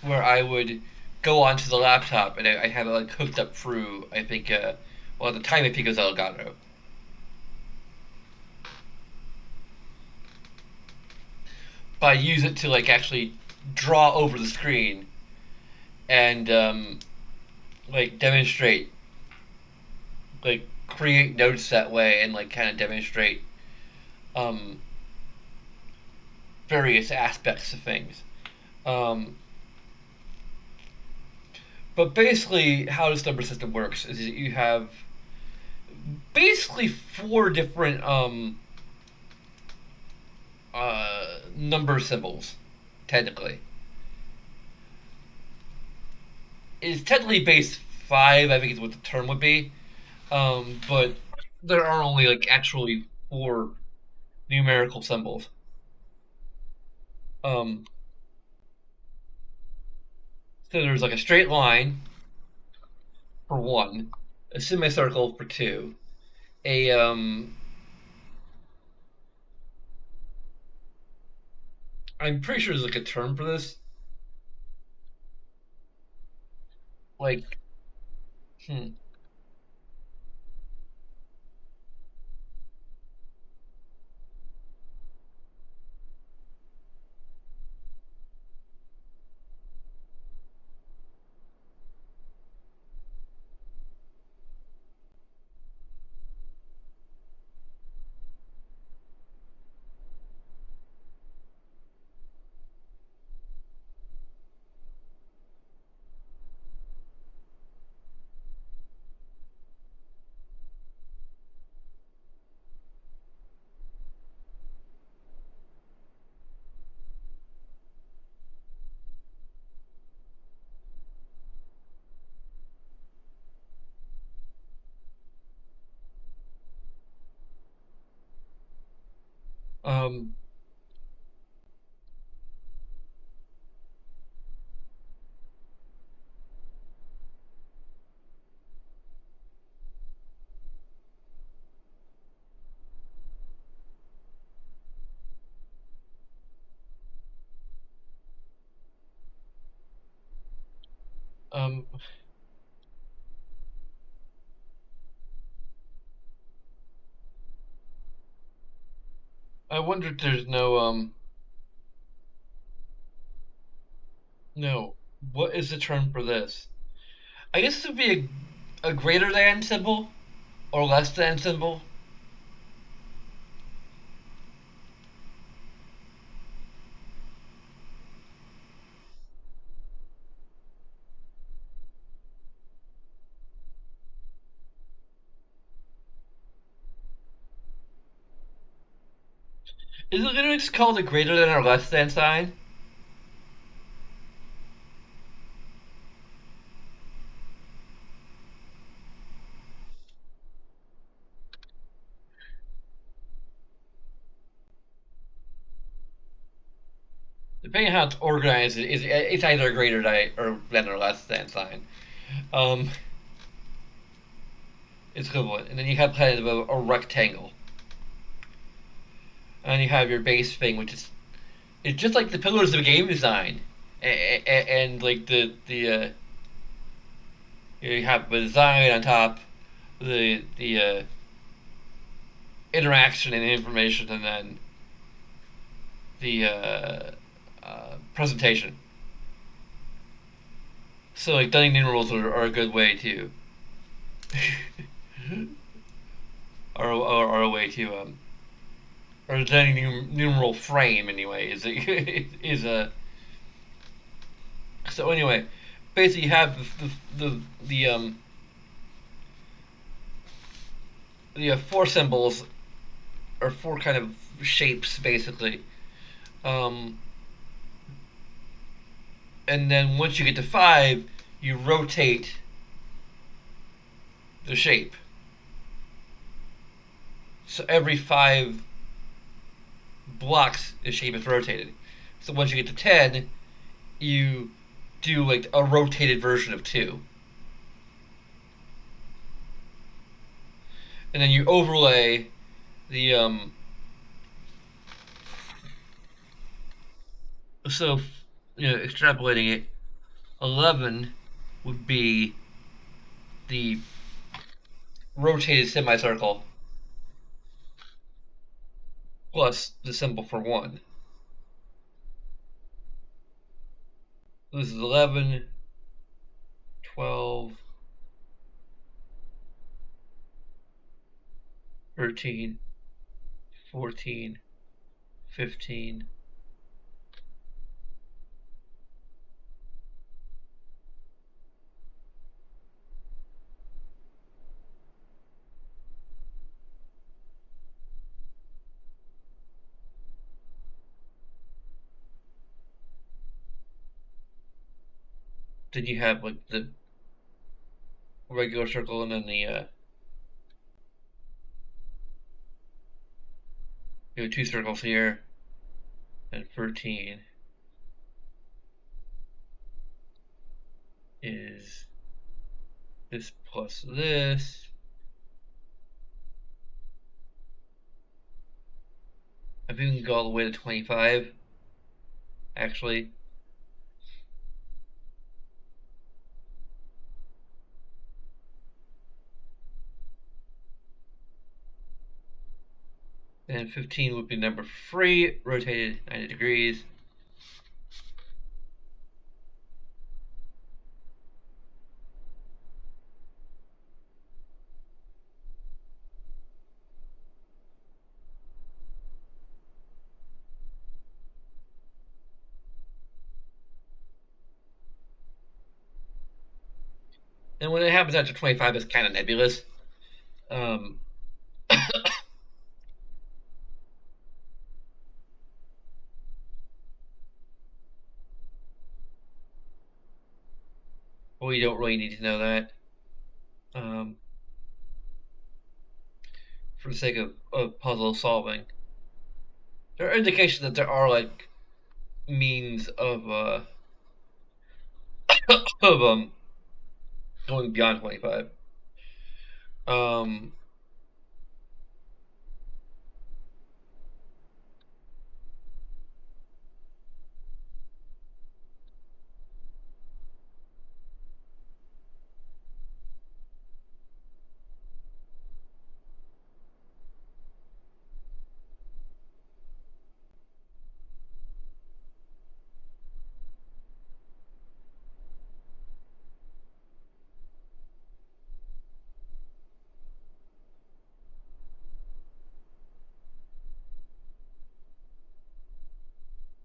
where I would go onto the laptop and I have it like hooked up through I think well at the time I think it was Elgato. But I use it to like actually draw over the screen and like demonstrate like create notes that way and like kind of demonstrate um, various aspects of things. Um, but basically, how this number system works is that you have basically four different number symbols. Technically, it's technically base five. I think is what the term would be. But there are only like actually four numerical symbols. Um, so there's like a straight line for one, a semicircle for two, a I'm pretty sure there's like a term for this. Like, hmm, um, um, I wonder if there's no, what is the term for this? I guess this would be a greater than symbol or less than symbol. Is it literally just called a greater than or less than sign? Depending on how it's organized, it's either a greater than or less than sign. Um, it's equivalent. And then you have kind of a rectangle. And you have your base thing, which is it's just like the pillars of game design, and like the you have the design on top, the interaction and information, and then the presentation. So like Dunning numerals are a good way to are a way to or the Dunning numeral frame anyway is is a so anyway basically you have the you have four symbols or four kind of shapes basically. Um, and then once you get to five, you rotate the shape. So every five blocks, the shape is rotated. So once you get to 10, you do like a rotated version of two. And then you overlay the so extrapolating it, 11 would be the rotated semicircle plus the symbol for 1. So this is 11, 12, 13, 14, 15. Then you have like the regular circle and then the two circles here and 13 is this plus this. I think we can go all the way to 25 actually. And 15 would be number free, rotated 90 degrees. And when it happens after 25, it's kind of nebulous. Um, well, you don't really need to know that um, for the sake of puzzle solving. There are indications that there are like means of going beyond 25. Um,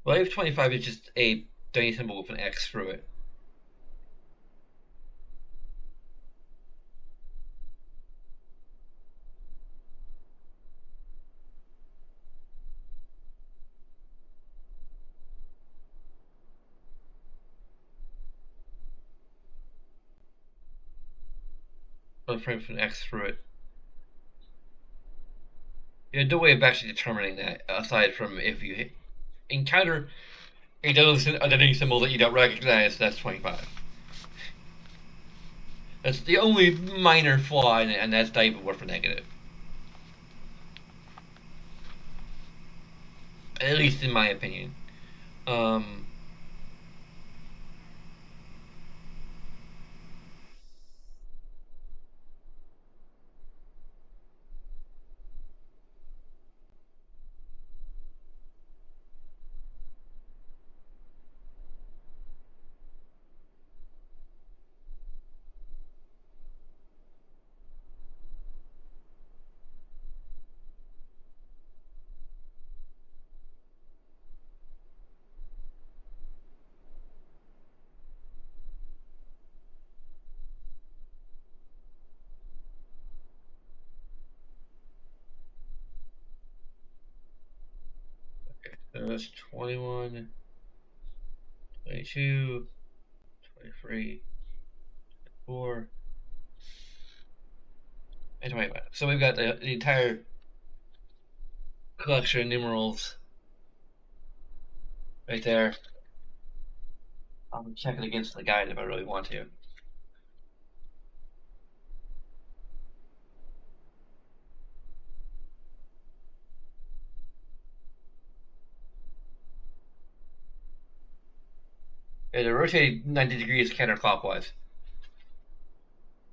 well, if 25 is just a tiny symbol with an X through it. A frame with an X through it. No way of actually determining that aside from if you encounter a identity symbol that you don't recognize, that's 25. That's the only minor flaw in it, and that's not even worth a negative. At least in my opinion. Um, was 21, 22, 23, 24, and 25. So we've got the entire collection of numerals right there. I'll check it against the guide if I really want to. Yeah, they rotate 90 degrees counterclockwise.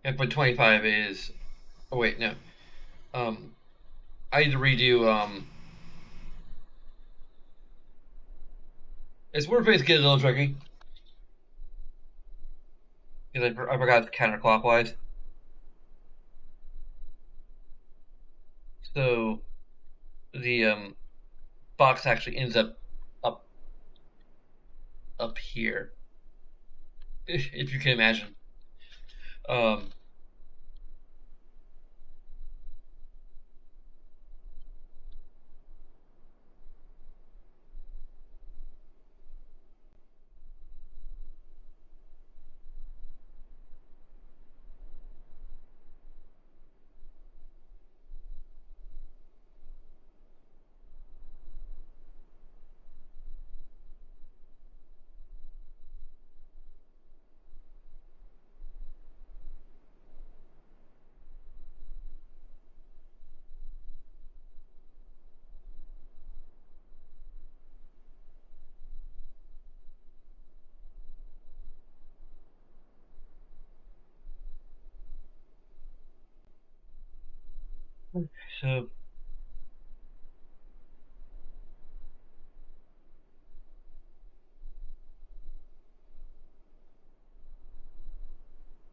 And but 25 is. Oh wait, no. I need to redo. It's Warface get a little tricky because I forgot it's counterclockwise. So the box actually ends up up here, if you can imagine. Um, so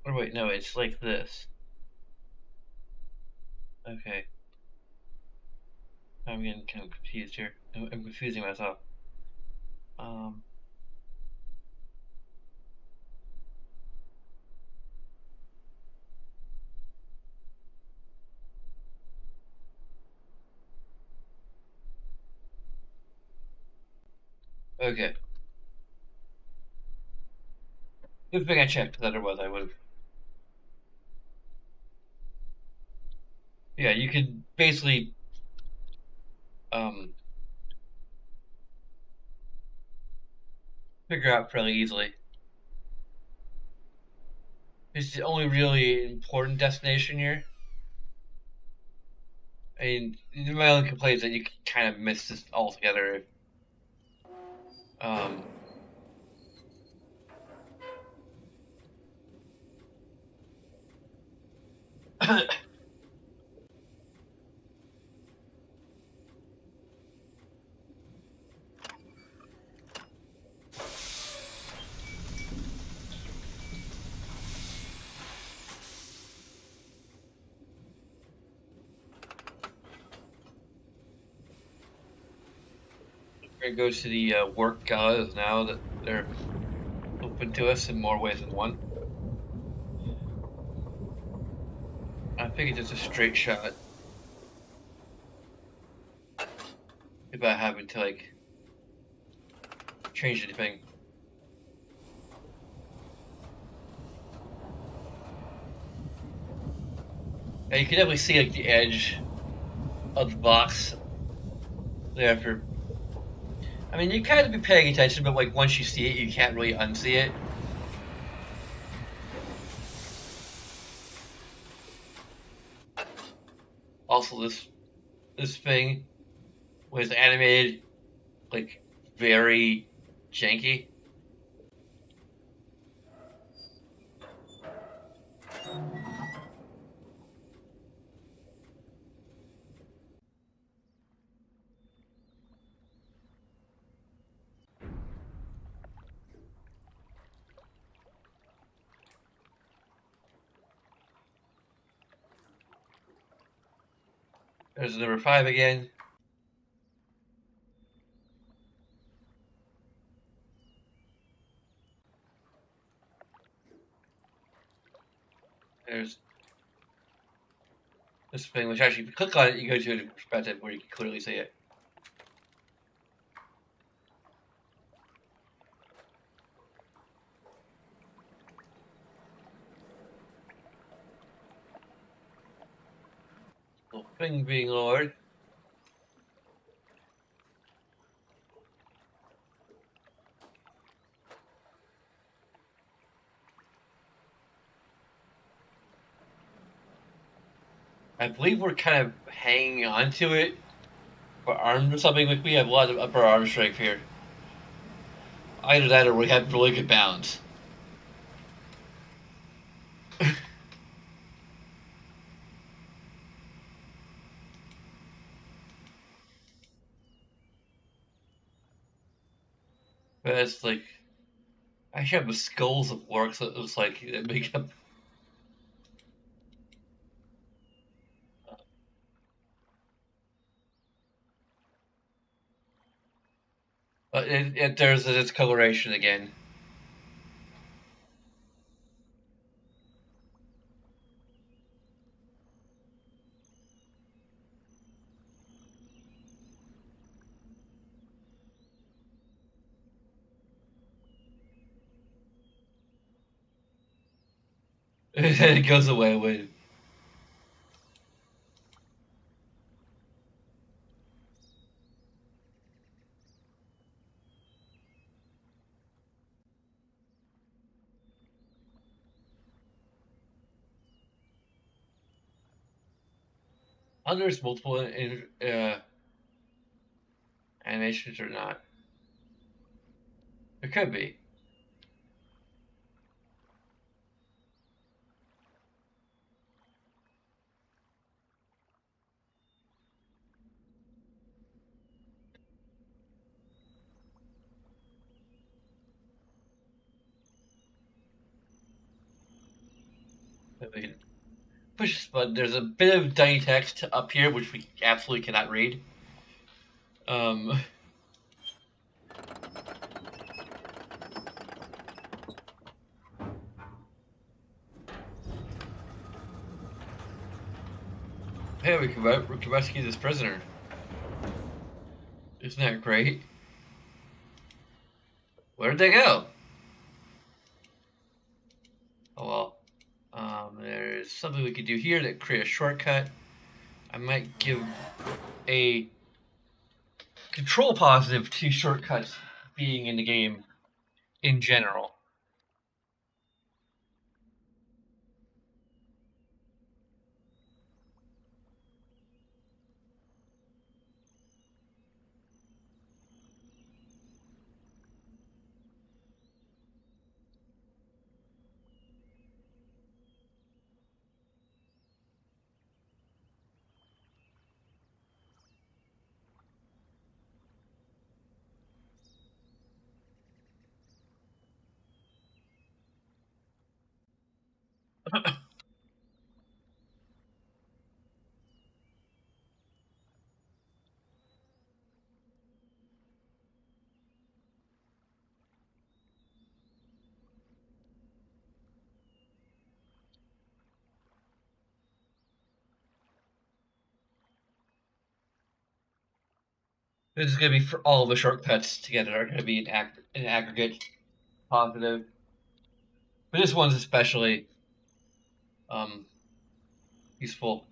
oh wait, no, it's like this. Okay, I'm getting kind of confused here. I'm confusing myself. Um, okay. Good thing I checked, because otherwise I would have. Yeah, you could basically um, figure out fairly easily. It's the only really important destination here. I mean, my only complaint is that you kind of miss this altogether. Um, we're gonna go to the work galas now that they're open to us in more ways than one. I think it's just a straight shot if I happen to like change anything. And you can definitely see like the edge of the box there for. I mean, you kind of be paying attention, but like once you see it, you can't really unsee it. Also, this thing was animated like very janky. There's number 5 again. There's this thing, which actually, if you click on it, you go to a perspective where you can clearly see it. Spring being lowered. I believe we're kind of hanging on to it for arms or something. Like we have a lot of upper arm strength here. Either that or we have really good balance. But it's like I have the skulls of work, so it looks like it make up. But there's its coloration again. And then it goes away when there's multiple animations or not. It could be. I mean, push but there's a bit of tiny text up here which we absolutely cannot read. Um, hey, we can rescue this prisoner. Isn't that great? Where did they go? Oh well. There's something we could do here that create a shortcut. I might give a control positive to shortcuts being in the game in general. This is going to be for all the shortcuts together are going to be an aggregate positive. But this one's especially um, useful.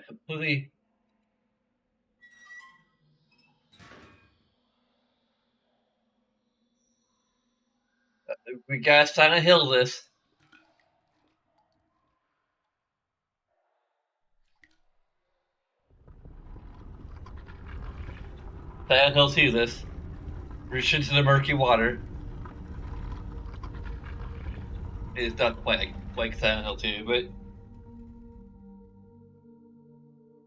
Completely, we gotta Silent Hill this. Silent Hill 2 this. Reach into the murky water. It's not quite like Silent Hill 2, but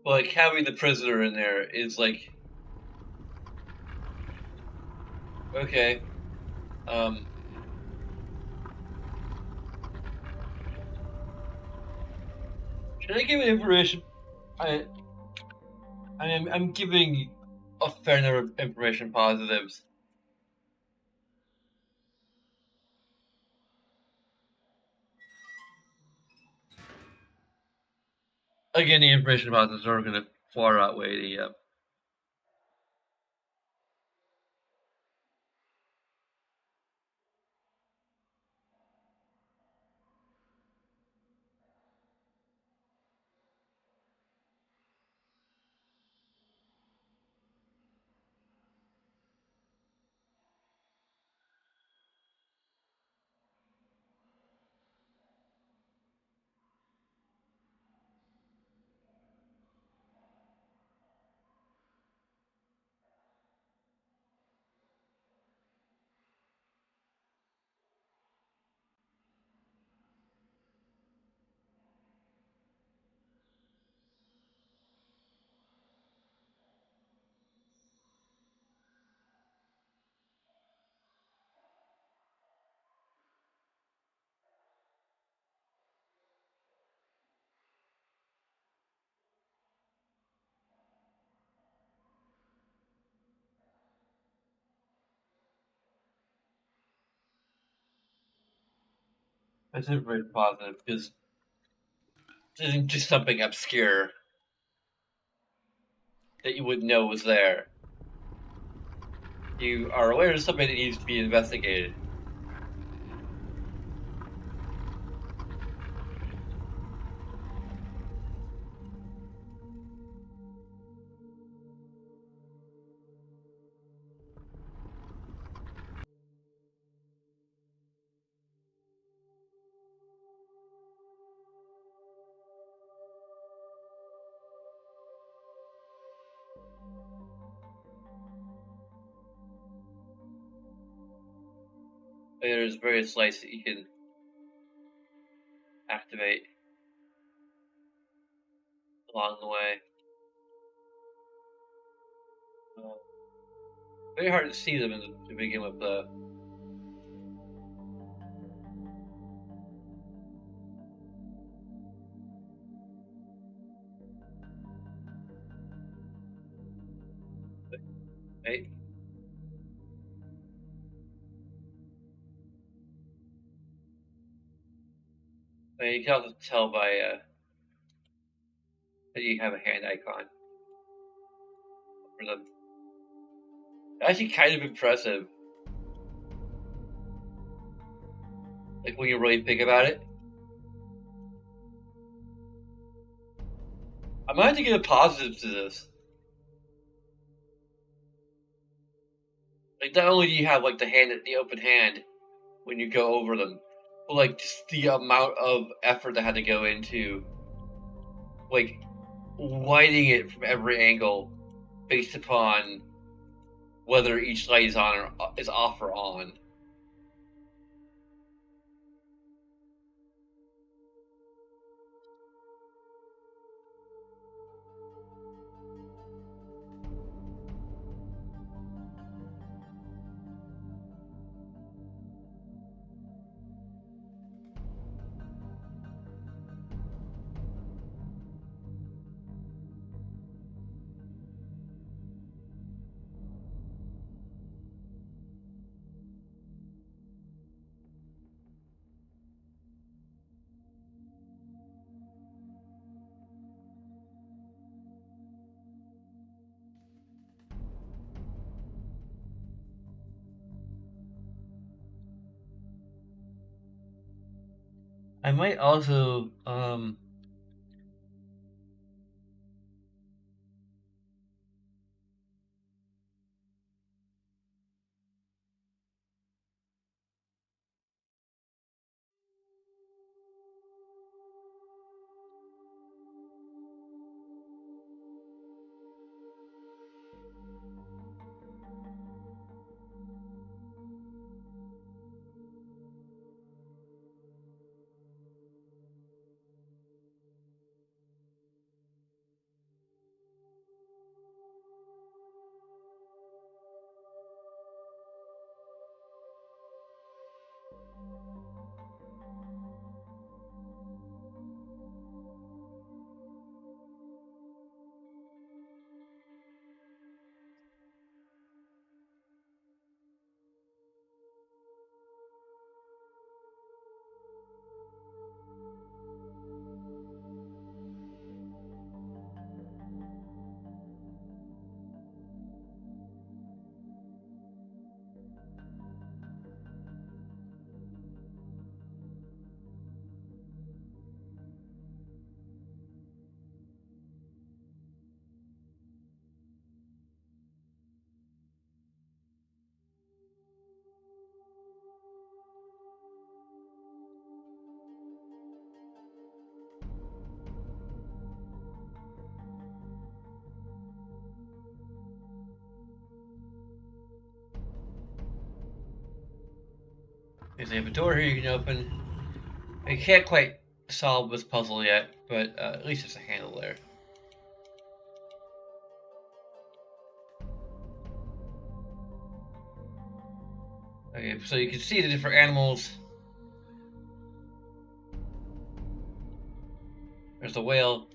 like having the prisoner in there is like okay. Um, should I give it information? I I'm giving a fair number of information positives. Again, the information positives are going to far outweigh the This is very positive because this isn't just something obscure that you wouldn't know was there. You are aware of something that needs to be investigated. There's various lights that you can activate along the way. Very hard to see them to begin with, though. Right? You can also tell by that you have a hand icon for them. Actually, kind of impressive. Like when you really think about it. I might have to give a positive to this. Like not only do you have like the open hand when you go over them, but like just the amount of effort that had to go into like lighting it from every angle based upon whether each light is on or is off or on. I might also there's a door here you can open. I can't quite solve this puzzle yet, but at least there's a handle there. Okay, so you can see the different animals. There's the whale.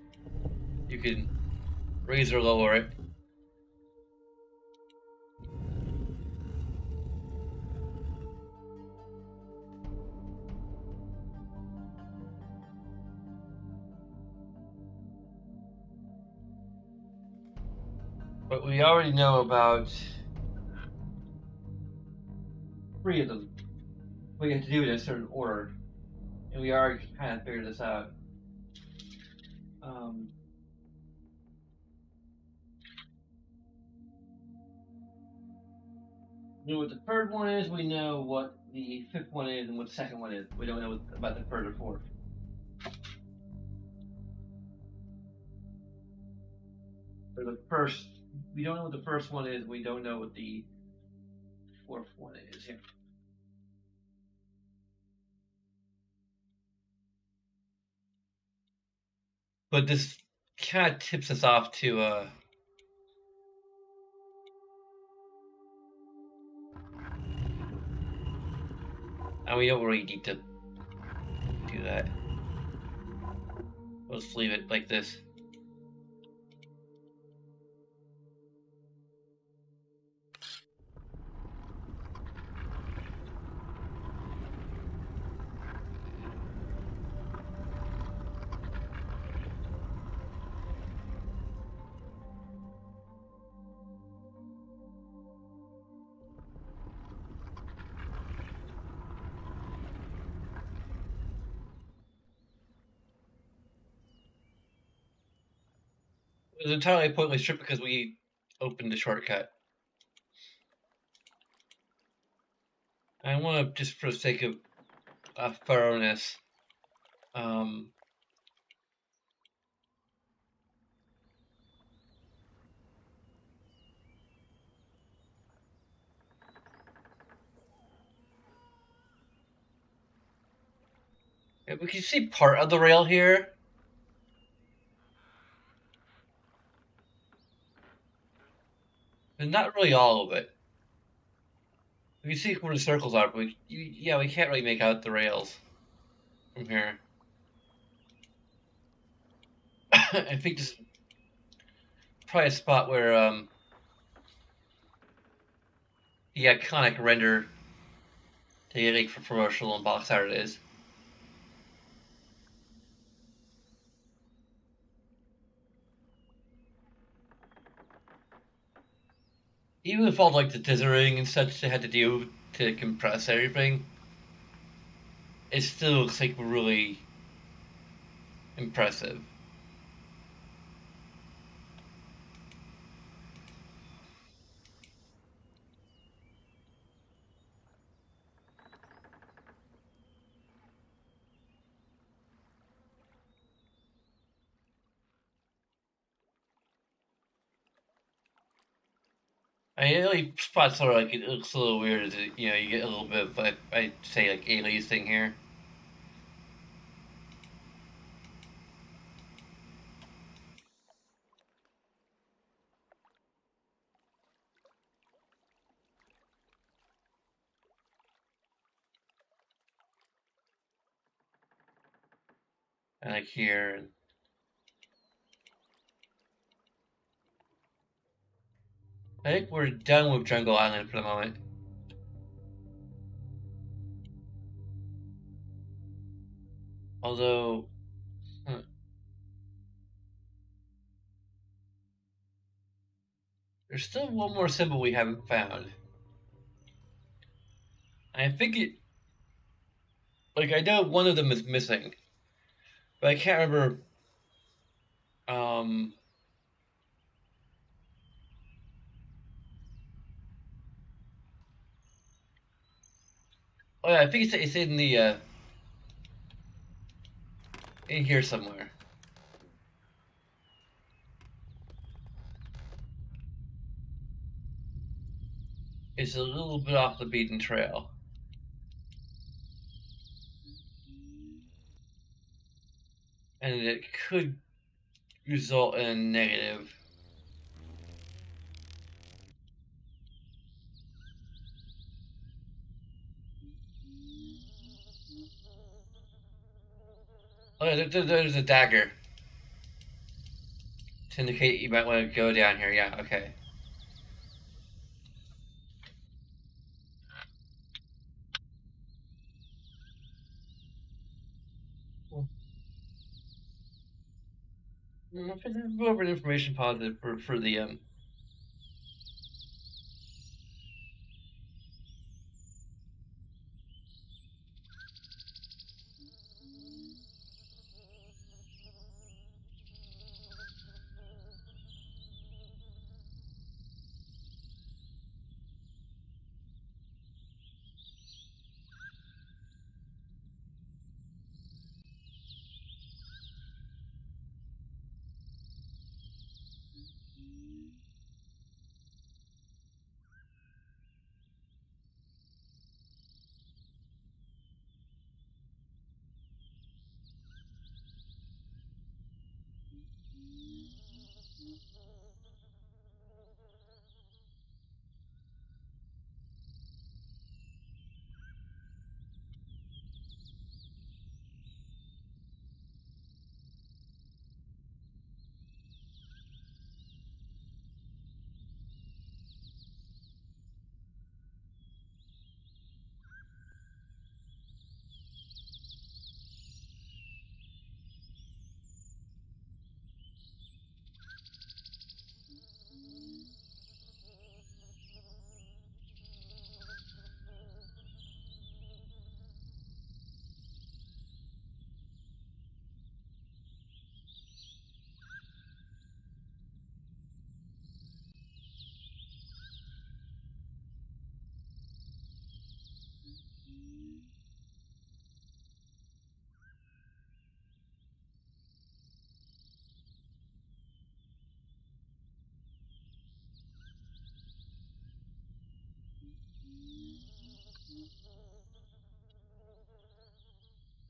You can raise or lower it. But we already know about 3 of them. We have to do it in a certain order, and we already kind of figured this out. Um, we know what the third one is. We know what the fifth one is, and what the second one is. We don't know about the third or fourth. For the first, we don't know what the first one is. We don't know what the fourth one is. Yeah. But this kind of tips us off to and we don't really need to do that. We'll just leave it like this. It was entirely a pointless trip because we opened the shortcut. I want to, just for the sake of thoroughness, um, we can see part of the rail here, but not really all of it. We can see where the circles are, but yeah, we can't really make out the rails from here. I think this is probably a spot where the iconic render take for promotional and box art is. Even with all like the dithering and such they had to do to compress everything, it still looks like really impressive. I mean, only spots sort of like it looks a little weird. Is it, you get a little bit of I'd say like aliasing here. And like here. I think we're done with Jungle Island for the moment. Although, huh, there's still one more symbol we haven't found. I think I know one of them is missing, but I can't remember. Um, oh yeah, I think it's in the in here somewhere. It's a little bit off the beaten trail, and it could result in a negative. Oh, yeah, there's a dagger to indicate you might want to go down here. Yeah, okay. For the information positive for the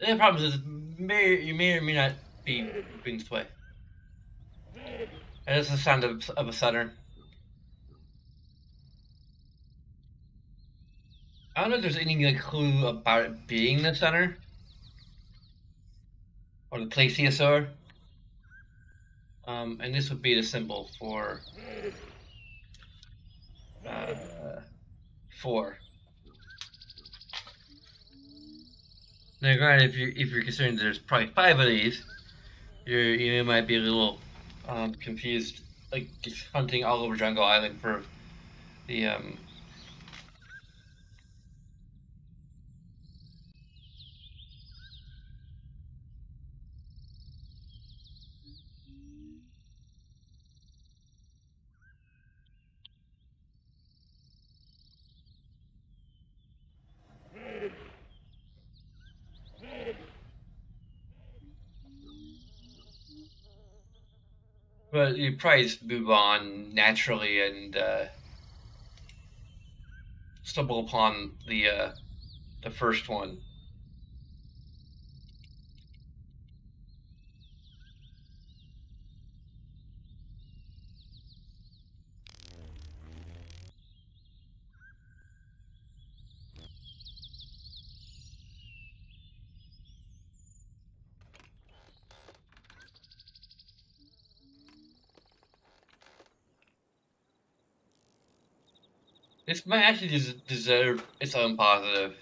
The problem is you may or may not be being swayed. And it's the sound of a center. I don't know if there's any like clue about it being the center or the plesiosaur. And this would be the symbol for uh, 4. Now, granted, if you're concerned there's probably 5 of these, you might be a little confused, like just hunting all over Jungle Island for the But you probably just move on naturally and stumble upon the first one. This might actually deserve its own positive.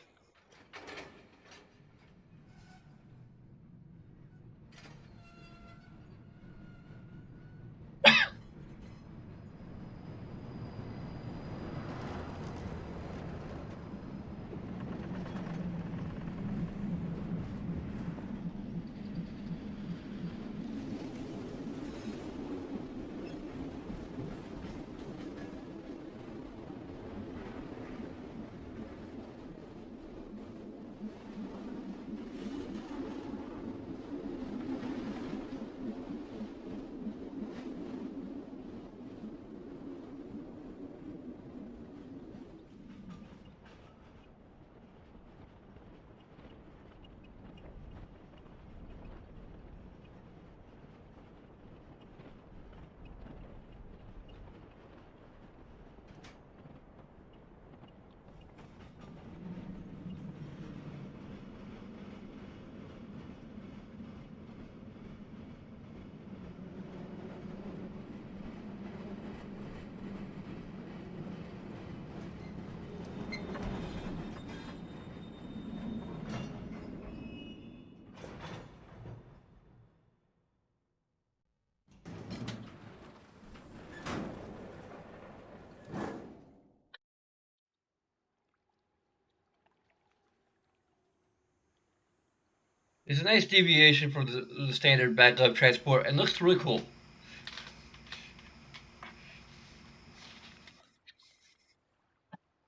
It's a nice deviation from the standard backlog transport and looks really cool.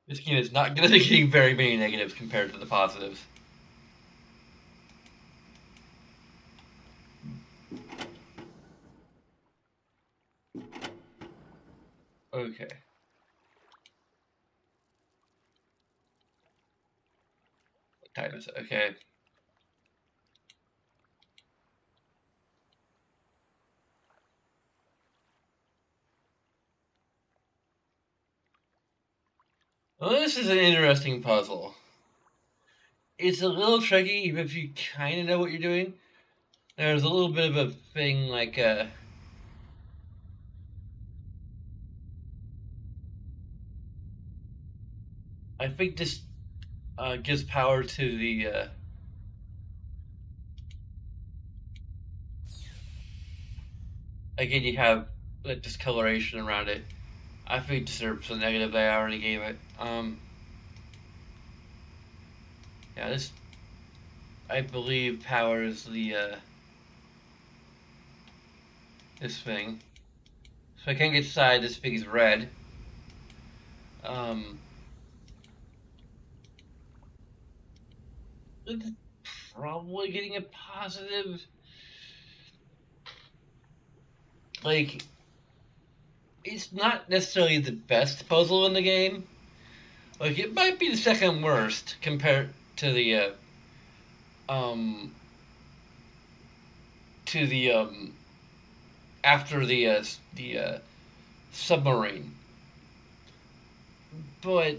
This game is not going to be getting very many negatives compared to the positives. Okay. What time is it? Okay. Well, this is an interesting puzzle. It's a little tricky, even if you kind of know what you're doing. There's a little bit of a thing like I think this gives power to the again you have like discoloration around it. I think it deserves the negative I already gave it. Yeah, this I believe powers the this thing. So I can't get inside. This thing is red. Um, it's probably getting a positive. Like, it's not necessarily the best puzzle in the game. Like, it might be the second worst compared to the um to the after the submarine, but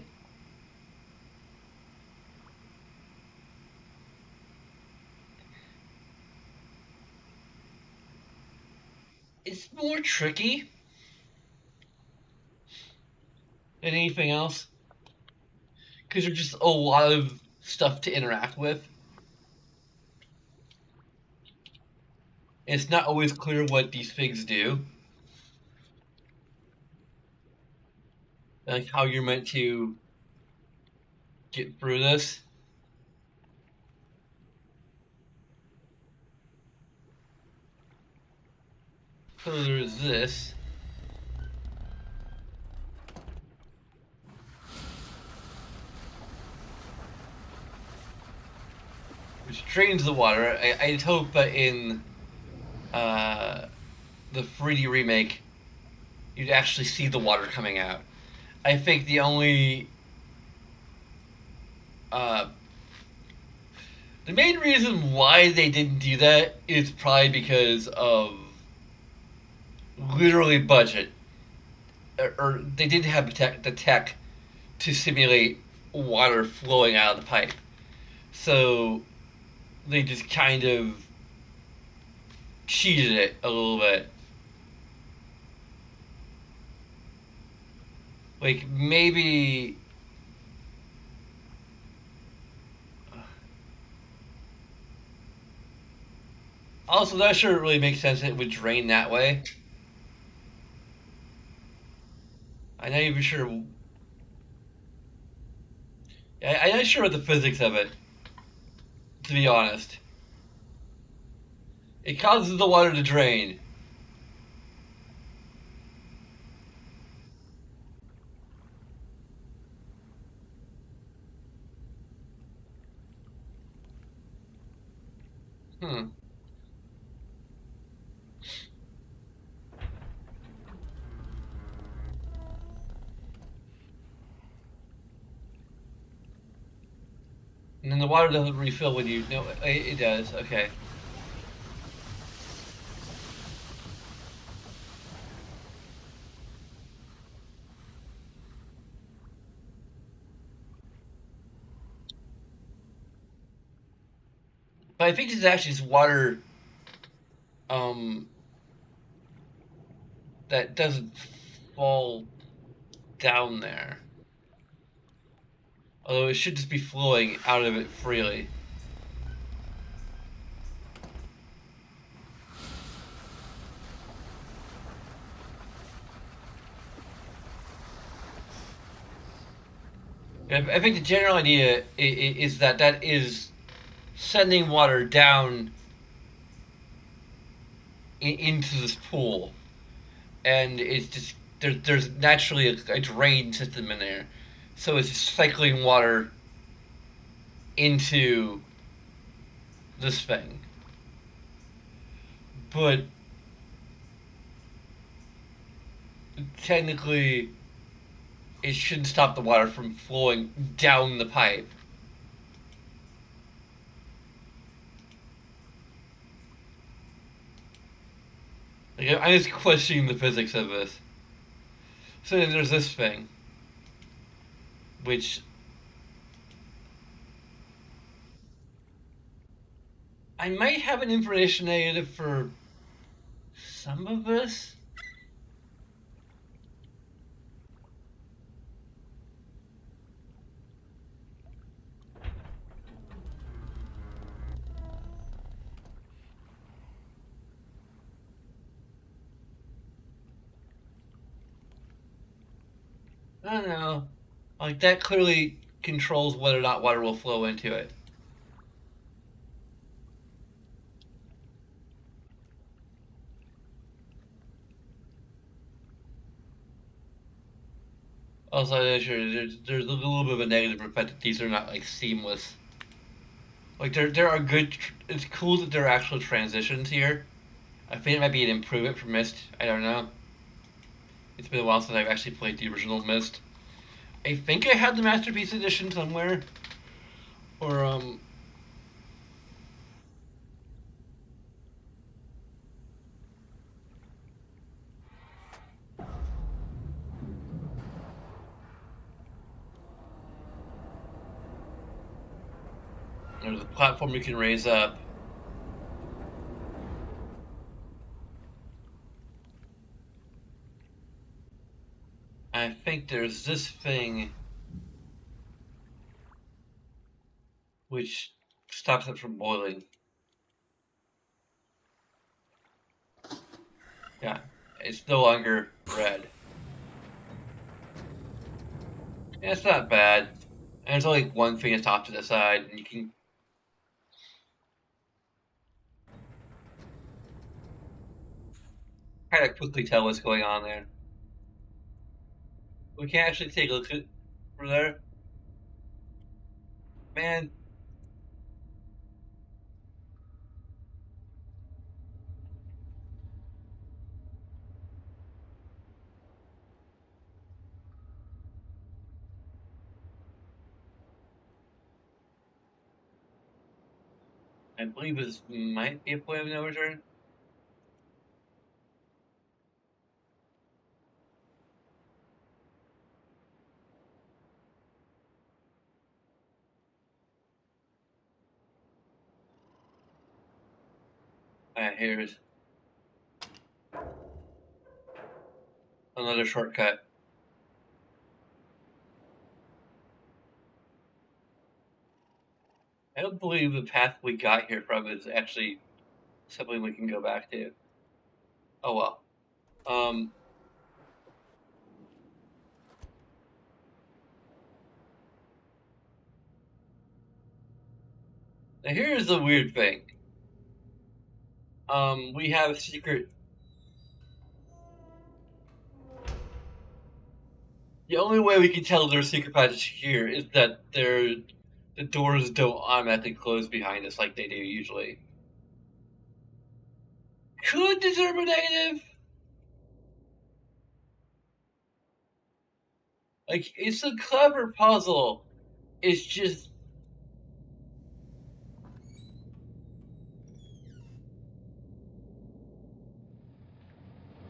it's more tricky than anything else because there's just a lot of stuff to interact with. It's not always clear what these things do, like how you're meant to get through this. So there's this, which drains the water. I'd hope that in uh, the 3D remake, you'd actually see the water coming out. I think uh, the main reason why they didn't do that is probably because of literally budget, or they didn't have the tech to simulate water flowing out of the pipe. So they just kind of cheated it a little bit. Like maybe also not sure it really makes sense that it would drain that way. I'm not even sure. I'm not sure what the physics of it. To be honest, it causes the water to drain. Hmm. And then the water doesn't refill when you. No, it does. Okay. But I think this is actually just water um, that doesn't fall down there. Although it should just be flowing out of it freely. I think the general idea is that that is sending water down into this pool, and it's just there's naturally a drain system in there, so it's just cycling water into this thing. But technically, it shouldn't stop the water from flowing down the pipe. Like, I'm just questioning the physics of this. So then there's this thing, which I might have an information negative for some of this. I don't know. Like that clearly controls whether or not water will flow into it. Also, yeah, sure, there's a little bit of a negative effect that these are not like seamless. Like there are good. It's cool that there are actual transitions here. I think it might be an improvement for Myst. I don't know. It's been a while since I've actually played the original Myst. I think I had the Masterpiece Edition somewhere, or the platform you can raise up. I think there's this thing which stops it from boiling. Yeah, it's no longer red. Yeah, it's not bad. And there's only one thing that's off to the side, and you can kind of quickly tell what's going on there. We can actually take a look at from there. Man, I believe this might be a point of no return. Alright, here's another shortcut. I don't believe the path we got here from is actually something we can go back to. Oh well. Um, Now here's the weird thing. We have a secret. The only way we can tell there's secret passage here is that the doors don't automatically close behind us like they do usually. Could deserve a negative. Like it's a clever puzzle. It's just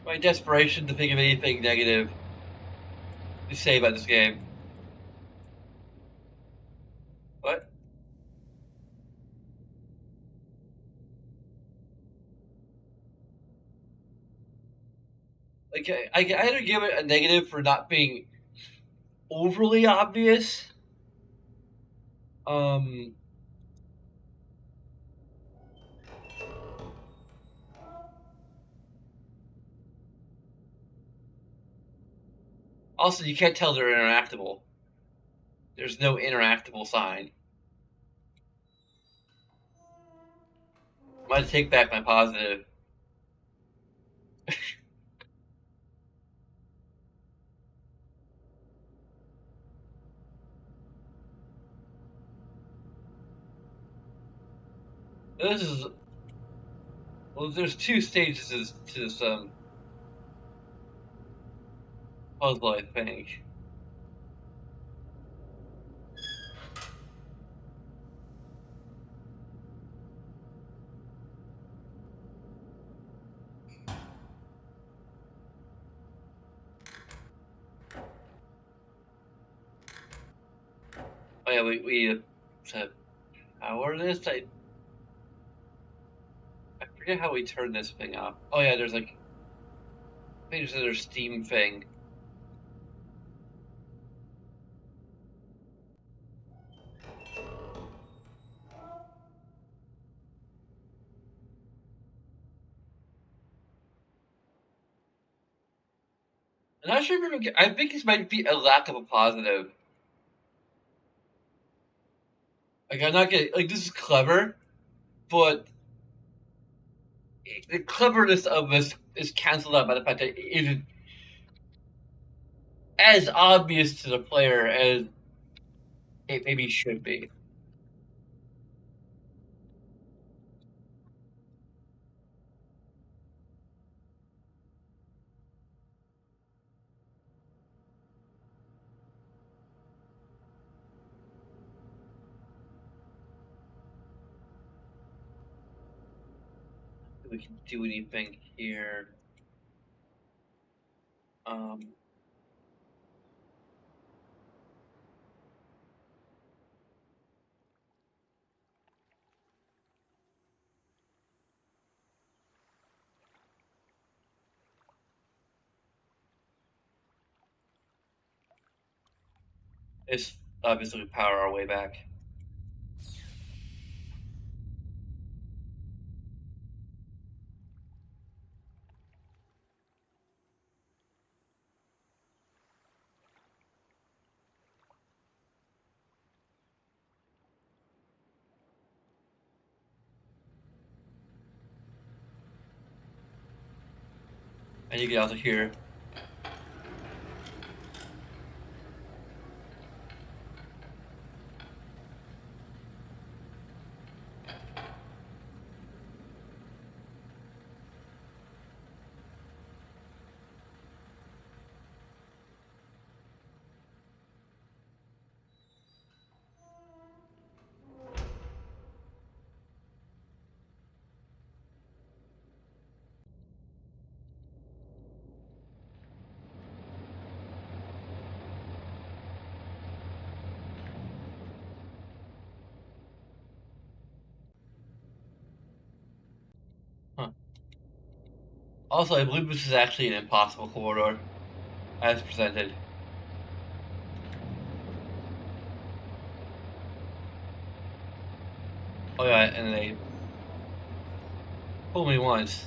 my desperation to think of anything negative to say about this game. What? Like I either give it a negative for not being overly obvious. Um, Also, you can't tell they're interactable. There's no interactable sign. I'm gonna take back my positive. This is well. There's two stages to this puzzle, I think. Oh yeah, we said power this. I forget how we turn this thing off. Oh yeah, there's like I think there's another steam thing. I'm not sure if I think this might be a lack of a positive. Like I'm not getting like this is clever, but the cleverness of this is canceled out by the fact that it isn't as obvious to the player as it maybe should be. If we can do anything here. Um, It's obviously power our way back. And you can also hear. Huh. Also, I believe this is actually an impossible corridor, as presented. Oh yeah, and they fooled me once.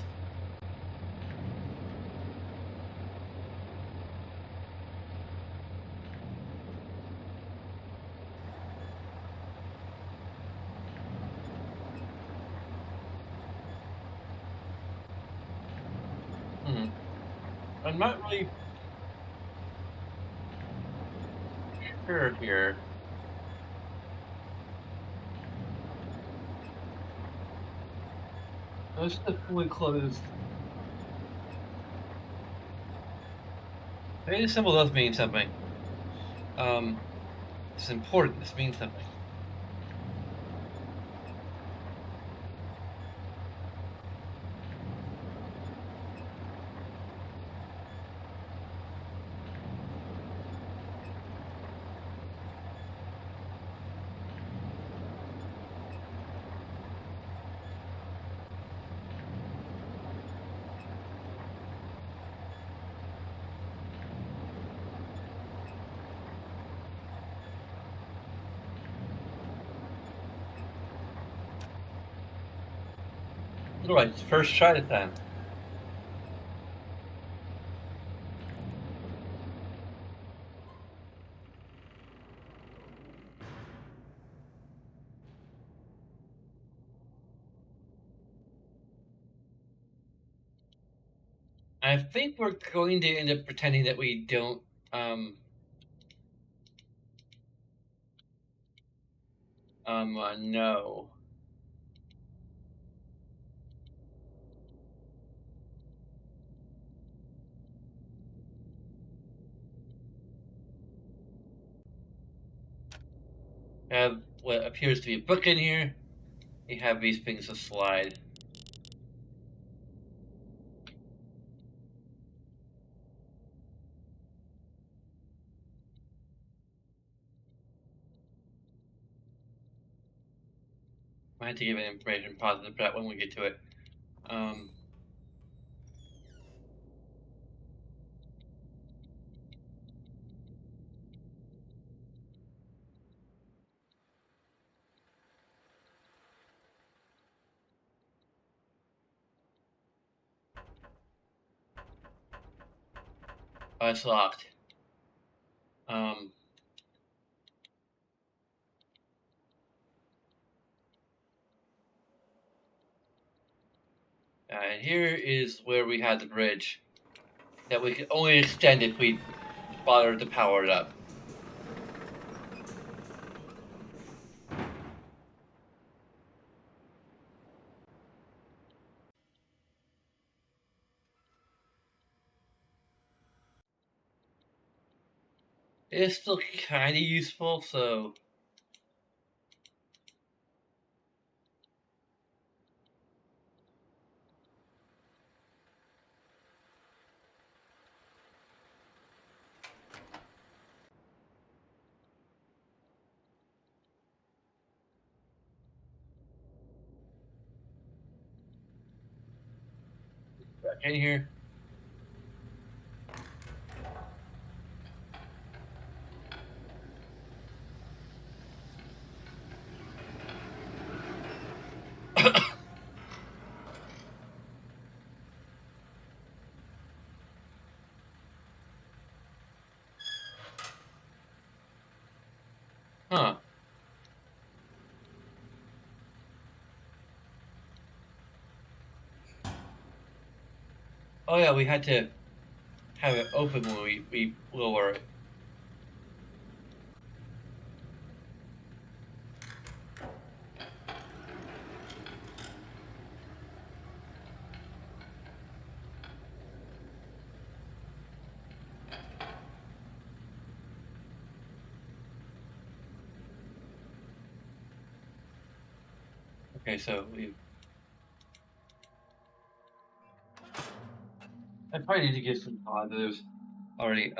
Hmm. I'm not really sure here. Most of the fully closed. Maybe the symbol does mean something. Um, it's important. This means something. All right, first try this time. I think we're going to end up pretending that we don't um, know. Have what appears to be a book in here. You have these things to slide. I have to give an information positive for that when we get to it. Um, it's locked. Um, and here is where we had the bridge that we could only extend if we bothered to power it up. It's still kind of useful, so back in here. Oh yeah, we had to have it open when we lower it. Okay, so we. I probably need to get some positives already.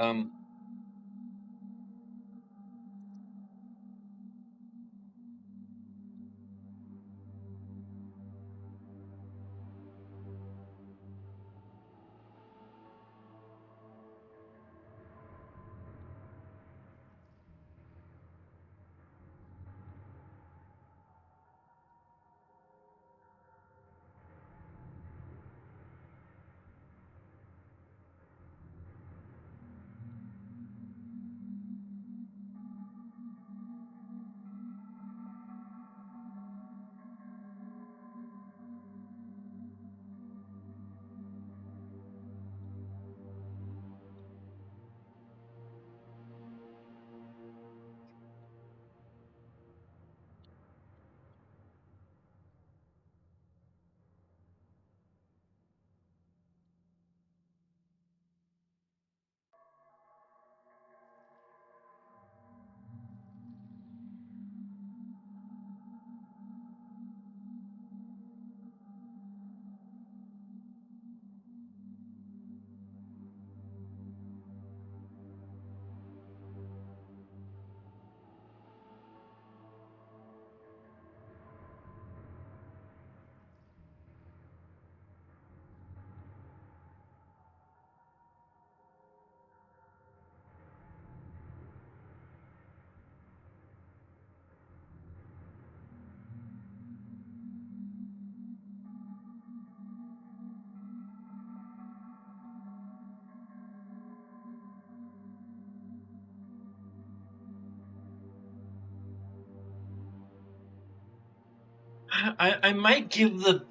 I might give the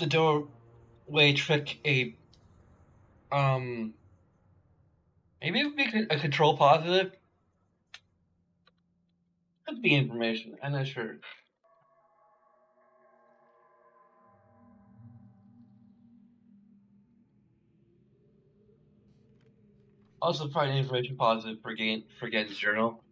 doorway trick a um maybe it would be a control positive. Could be information. I'm not sure. Also, probably an information positive for Gen's journal.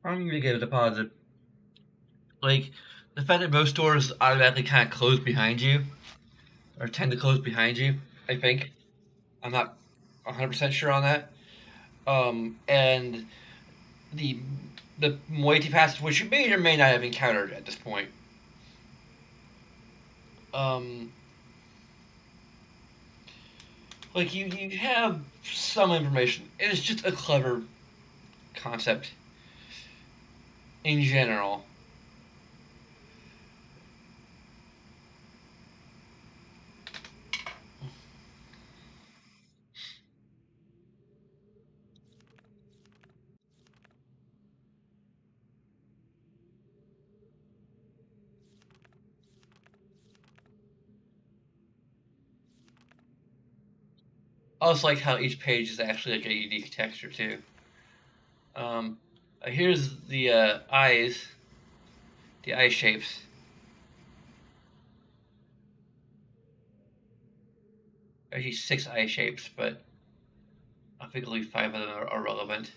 I'm gonna give it a positive. Like the fact that most doors automatically kind of close behind you, or tend to close behind you. I think I'm not 100% sure on that. And the the moiety passage, which you may or may not have encountered at this point. Um, like you have some information. It is just a clever concept in general. I also like how each page is actually like a unique texture too. Um, Here's the eyes, the eye shapes. Actually, six eye shapes, but I think only five of them are relevant.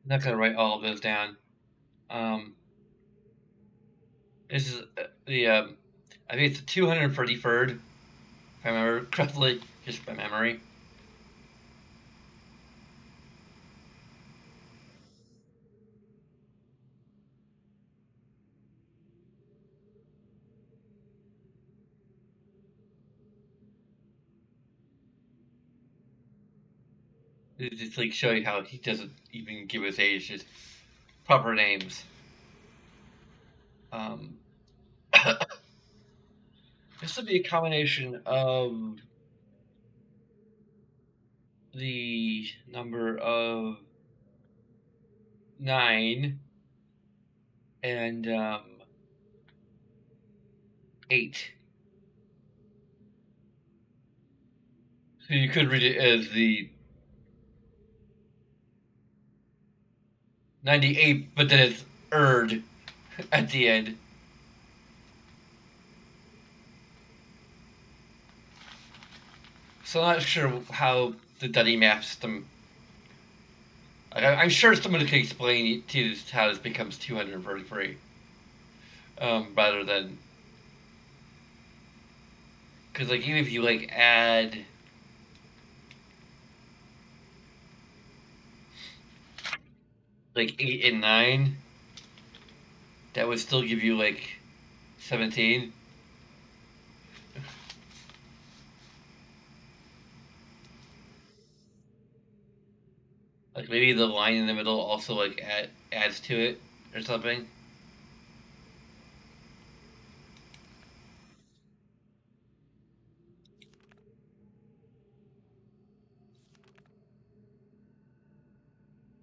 I'm not gonna write all of those down. Um, this is the I think it's the 233rd, if I remember correctly, just by memory. It's just like show you how he doesn't even give his age just proper names. Um, this would be a combination of the number of nine and 8. So you could read it as the 98, but then it's erd at the end. So I'm not sure how the Duddy map system. I'm sure someone can explain to you how this becomes 233, rather than because like even if you like add like 8 and 9, that would still give you like 17. Like maybe the line in the middle also like adds to it or something.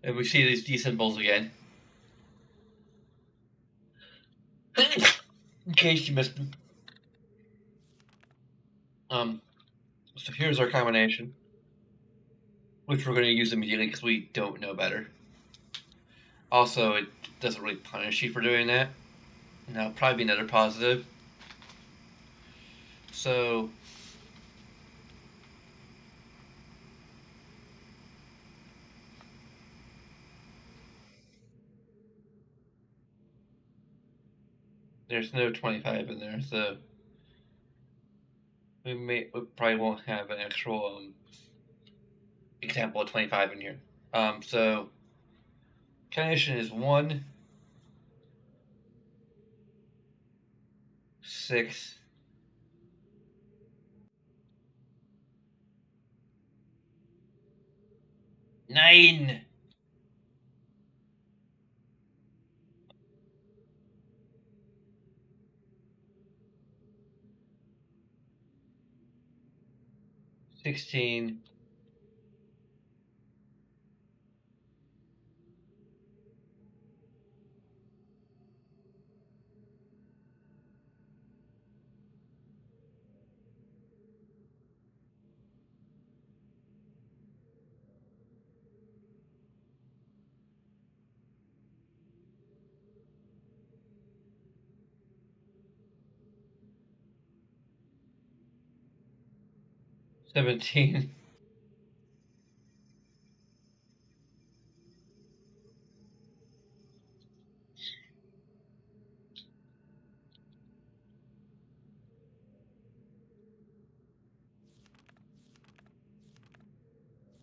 And we see these symbols again. In case you missed them. Um, so here's our combination, which we're going to use immediately because we don't know better. Also, it doesn't really punish you for doing that. And that'll probably be another positive. So there's no 25 in there, so we probably won't have an actual example of 25 in here. So combination is 1, 6, 9, 16, 17.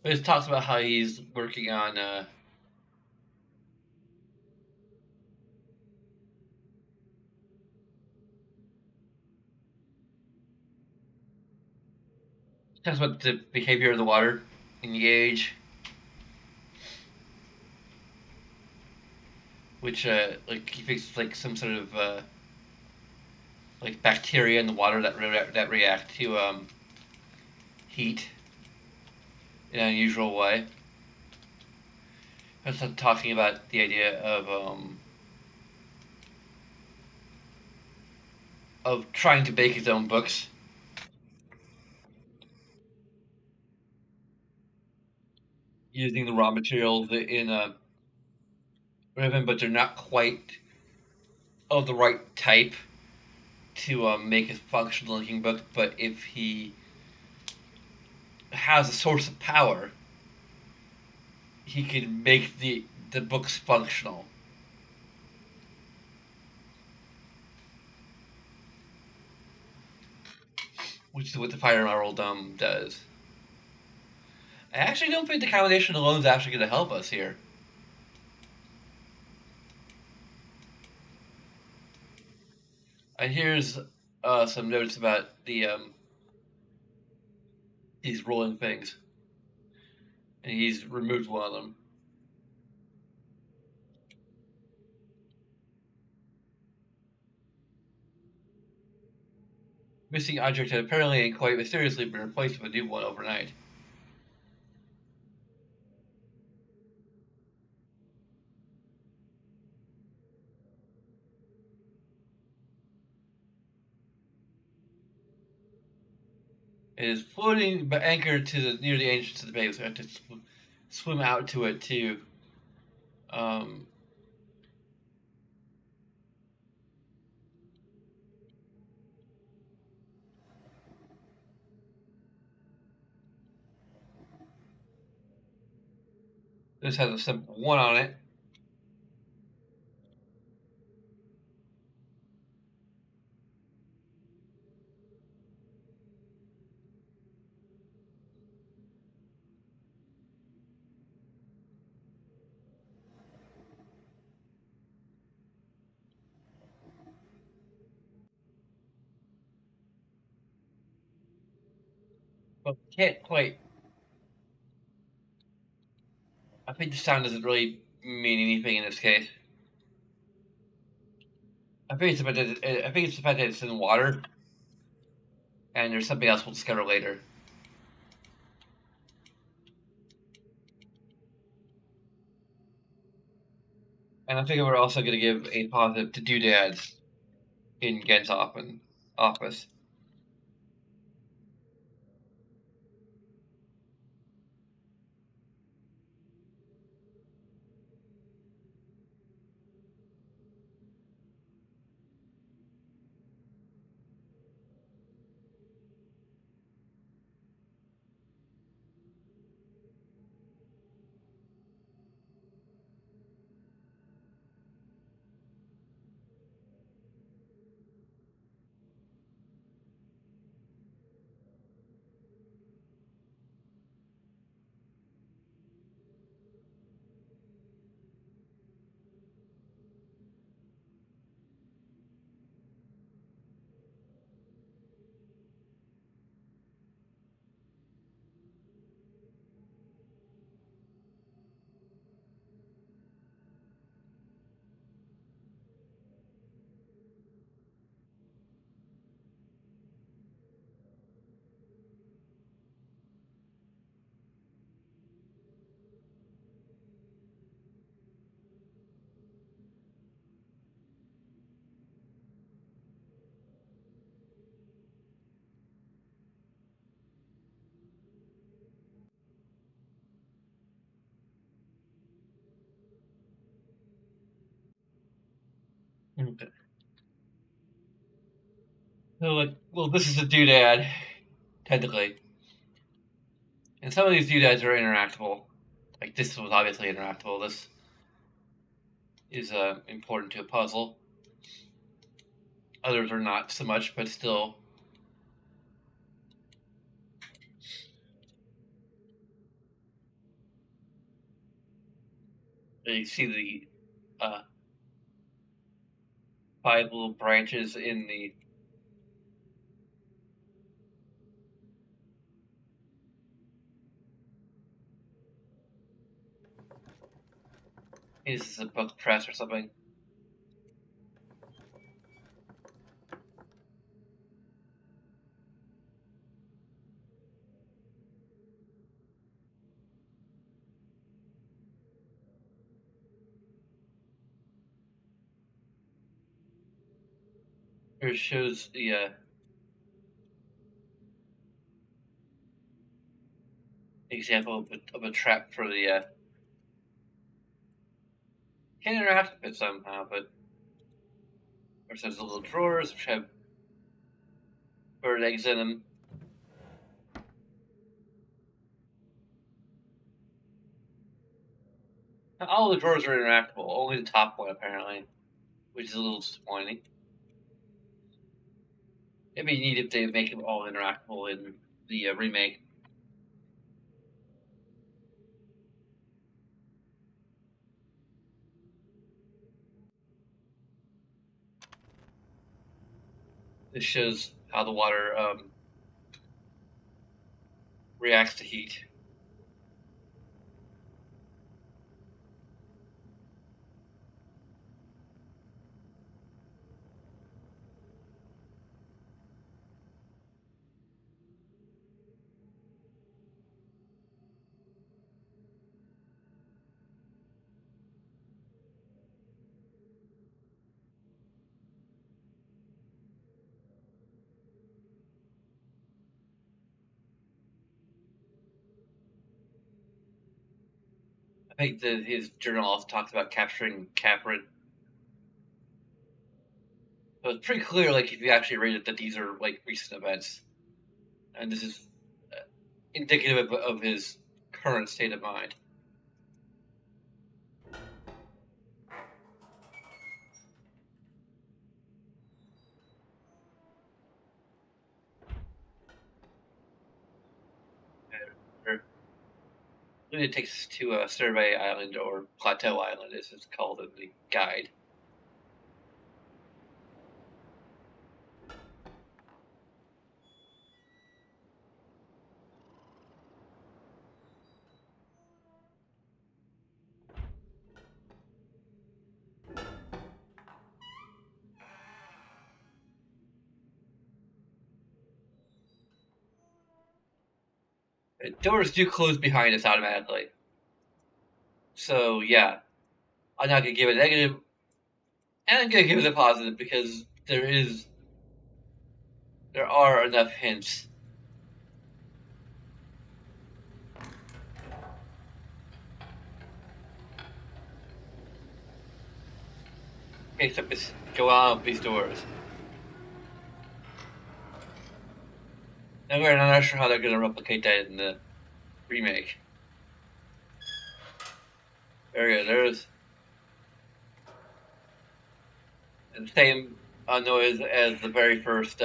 It just talks about how he's working on talks about the behavior of the water in the age, which like he thinks like some sort of like bacteria in the water that react to heat in an unusual way. I was talking about the idea of trying to bake his own books using the raw materials in Riven, but they're not quite of the right type to make a functional looking book. But if he has a source of power, he can make the books functional, which is what the Fire Emerald does. I actually don't think the combination alone is actually going to help us here. And here's some notes about these rolling things, and he's removed one of them. Missing object had apparently and quite mysteriously been replaced with a new one overnight. It is floating but anchored to near the entrance of the bay, so I have to swim out to it to um, this has a simple one on it. But can't quite. I think the sound doesn't really mean anything in this case. I think it's the fact that it's in water, and there's something else we'll discover later. And I think we're also going to give a positive to doodads in Gen's office. Okay. So, like, well, this is a doodad, technically. And some of these doodads are interactable. Like this was obviously interactable. This is important to a puzzle. Others are not so much, but still. You see the 5 little branches in the. This is a book press or something. Here shows the example of a trap for the. Can interact with it somehow, but there's those little drawers which have bird eggs in them. All the drawers are interactable, only the top one apparently, which is a little disappointing. It'd be neat if they make them all interactable in the remake. This shows how the water reacts to heat. I think that his journal also talks about capturing Caprid. So it's pretty clear, like if you actually read it, that these are like recent events, and this is indicative of his current state of mind. It takes us to Survey Island, or Plateau Island, as it's called in the guide. Doors do close behind us automatically. So yeah, I'm not gonna give it a negative, and I'm gonna give it a positive because there are enough hints. Okay, so just go on with these doors. Now I'm not sure how they're gonna replicate that in the remake. There you go. There's the same noise as the very first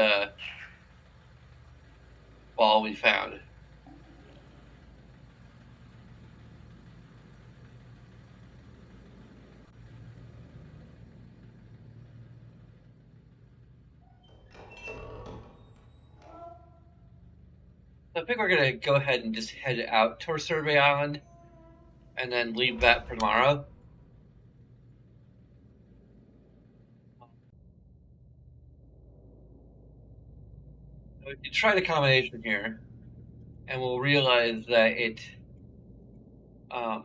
ball we found. So I think we're gonna go ahead and just head out towards Survey Island, and then leave that for tomorrow. We can try the combination here, and we'll realize that um,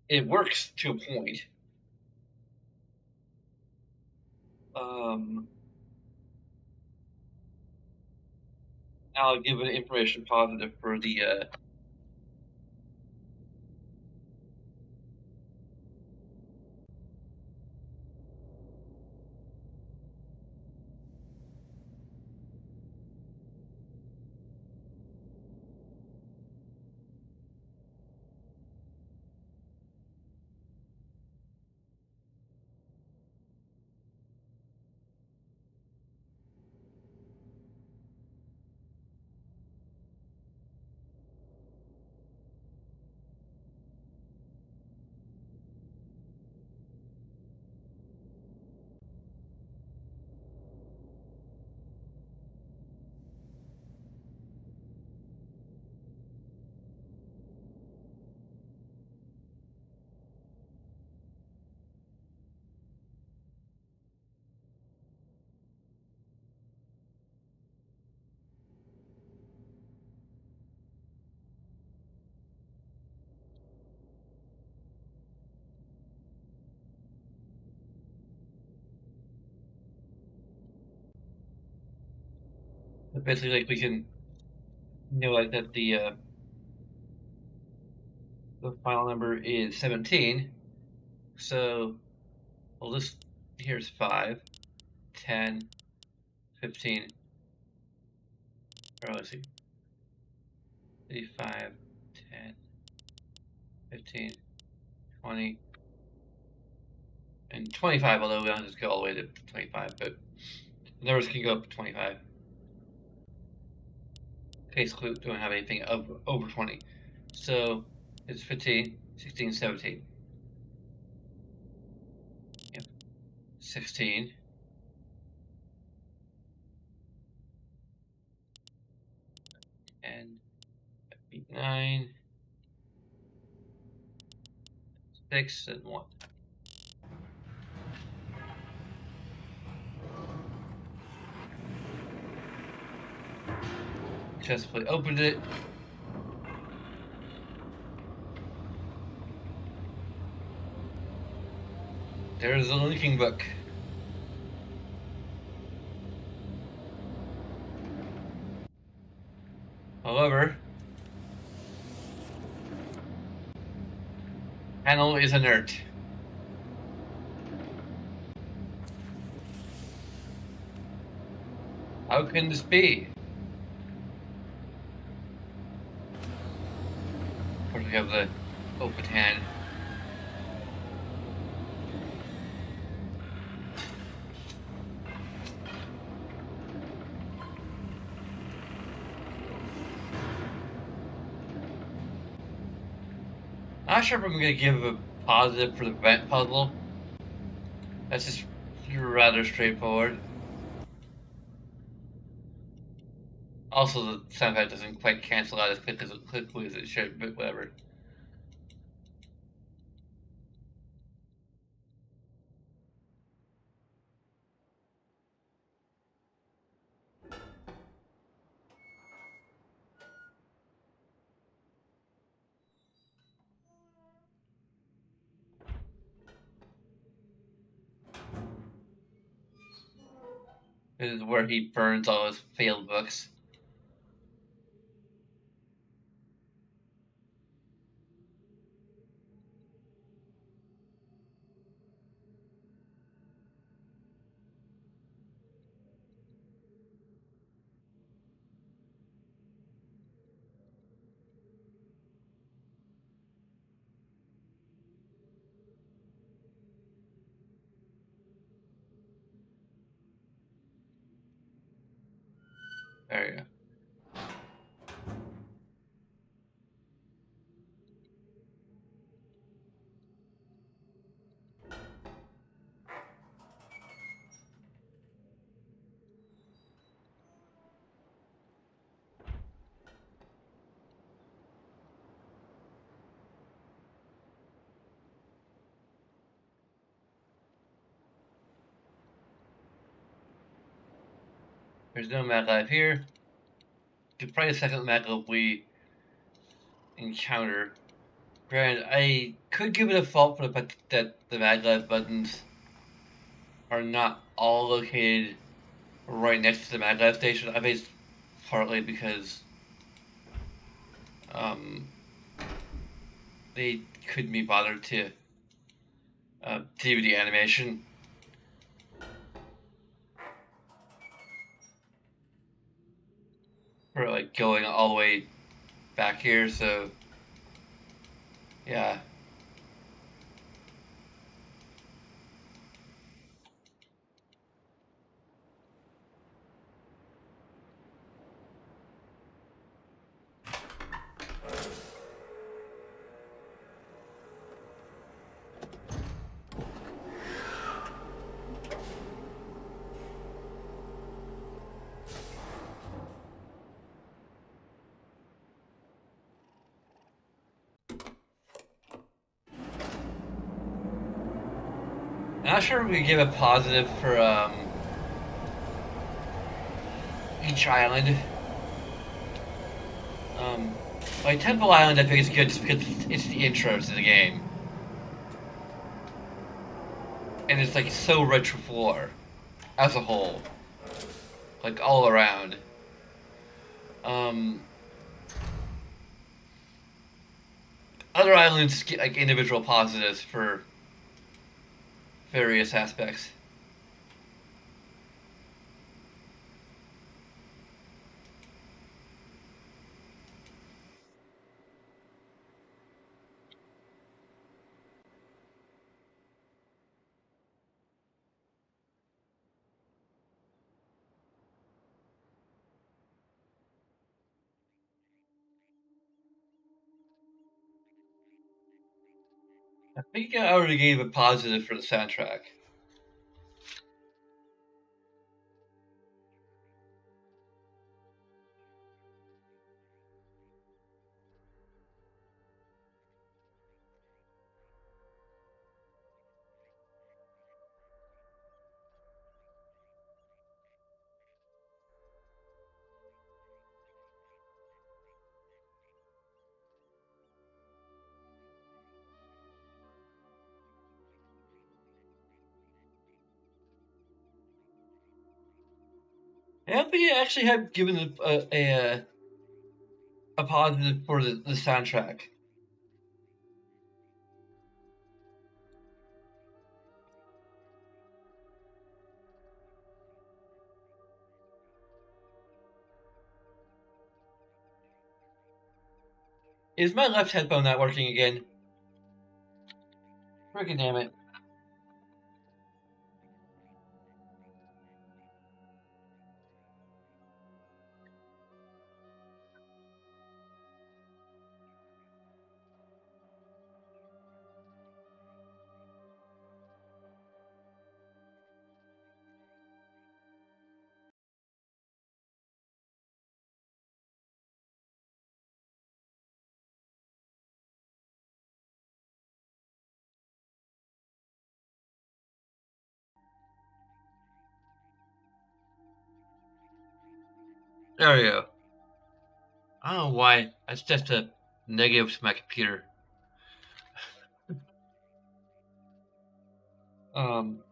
it works to a point. Um, I'll give an information positive for the. But basically, like we can like that the final number is 17. So we'll just here's 5, 10, 15. Or let's see, 5, 10, 15, 20, and 25. Although we don't just go all the way to 25, but the numbers can go up to 25. Basically, we don't have anything over 20. So it's 15, 16, 17. Yep. 16. And 9, 6, and 1. Successfully opened it. There's the linking book. However, panel is inert. How can this be? Of course, we have the open hand. Not sure if I'm going to give a positive for the vent puzzle. That's just rather straightforward. Also, the sound effect doesn't quite cancel out as quickly as it should, but whatever. This is where he burns all his failed books. There you go. There's no mag life here. It's probably the second mag life we encounter. Granted, I could give it a fault for the fact that the mag life buttons are not all located right next to the mag life station. I think it's partly because they couldn't be bothered to do the animation. For like going all the way back here, so yeah. Not sure if we give a positive for each island. Like Temple Island, I think is good just because it's the intro to the game, and it's like so rich with lore as a whole, like all around. Um, Other islands get like individual positives for various aspects. I think I already gave a positive for the soundtrack. Yeah, but yeah, actually have given a positive for the soundtrack. Is my left headphone not working again? Freaking damn it. There we go. I don't know why. That's just a negative to my computer. Um,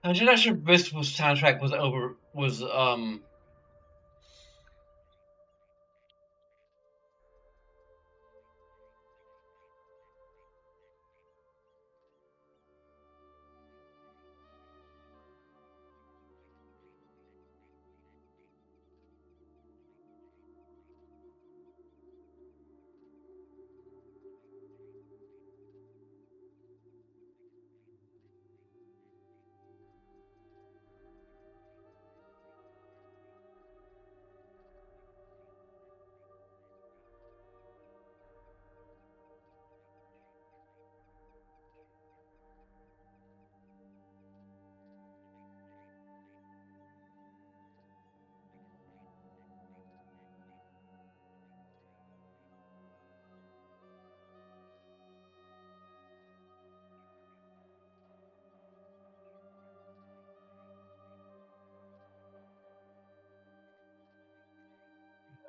I'm just not sure this soundtrack was.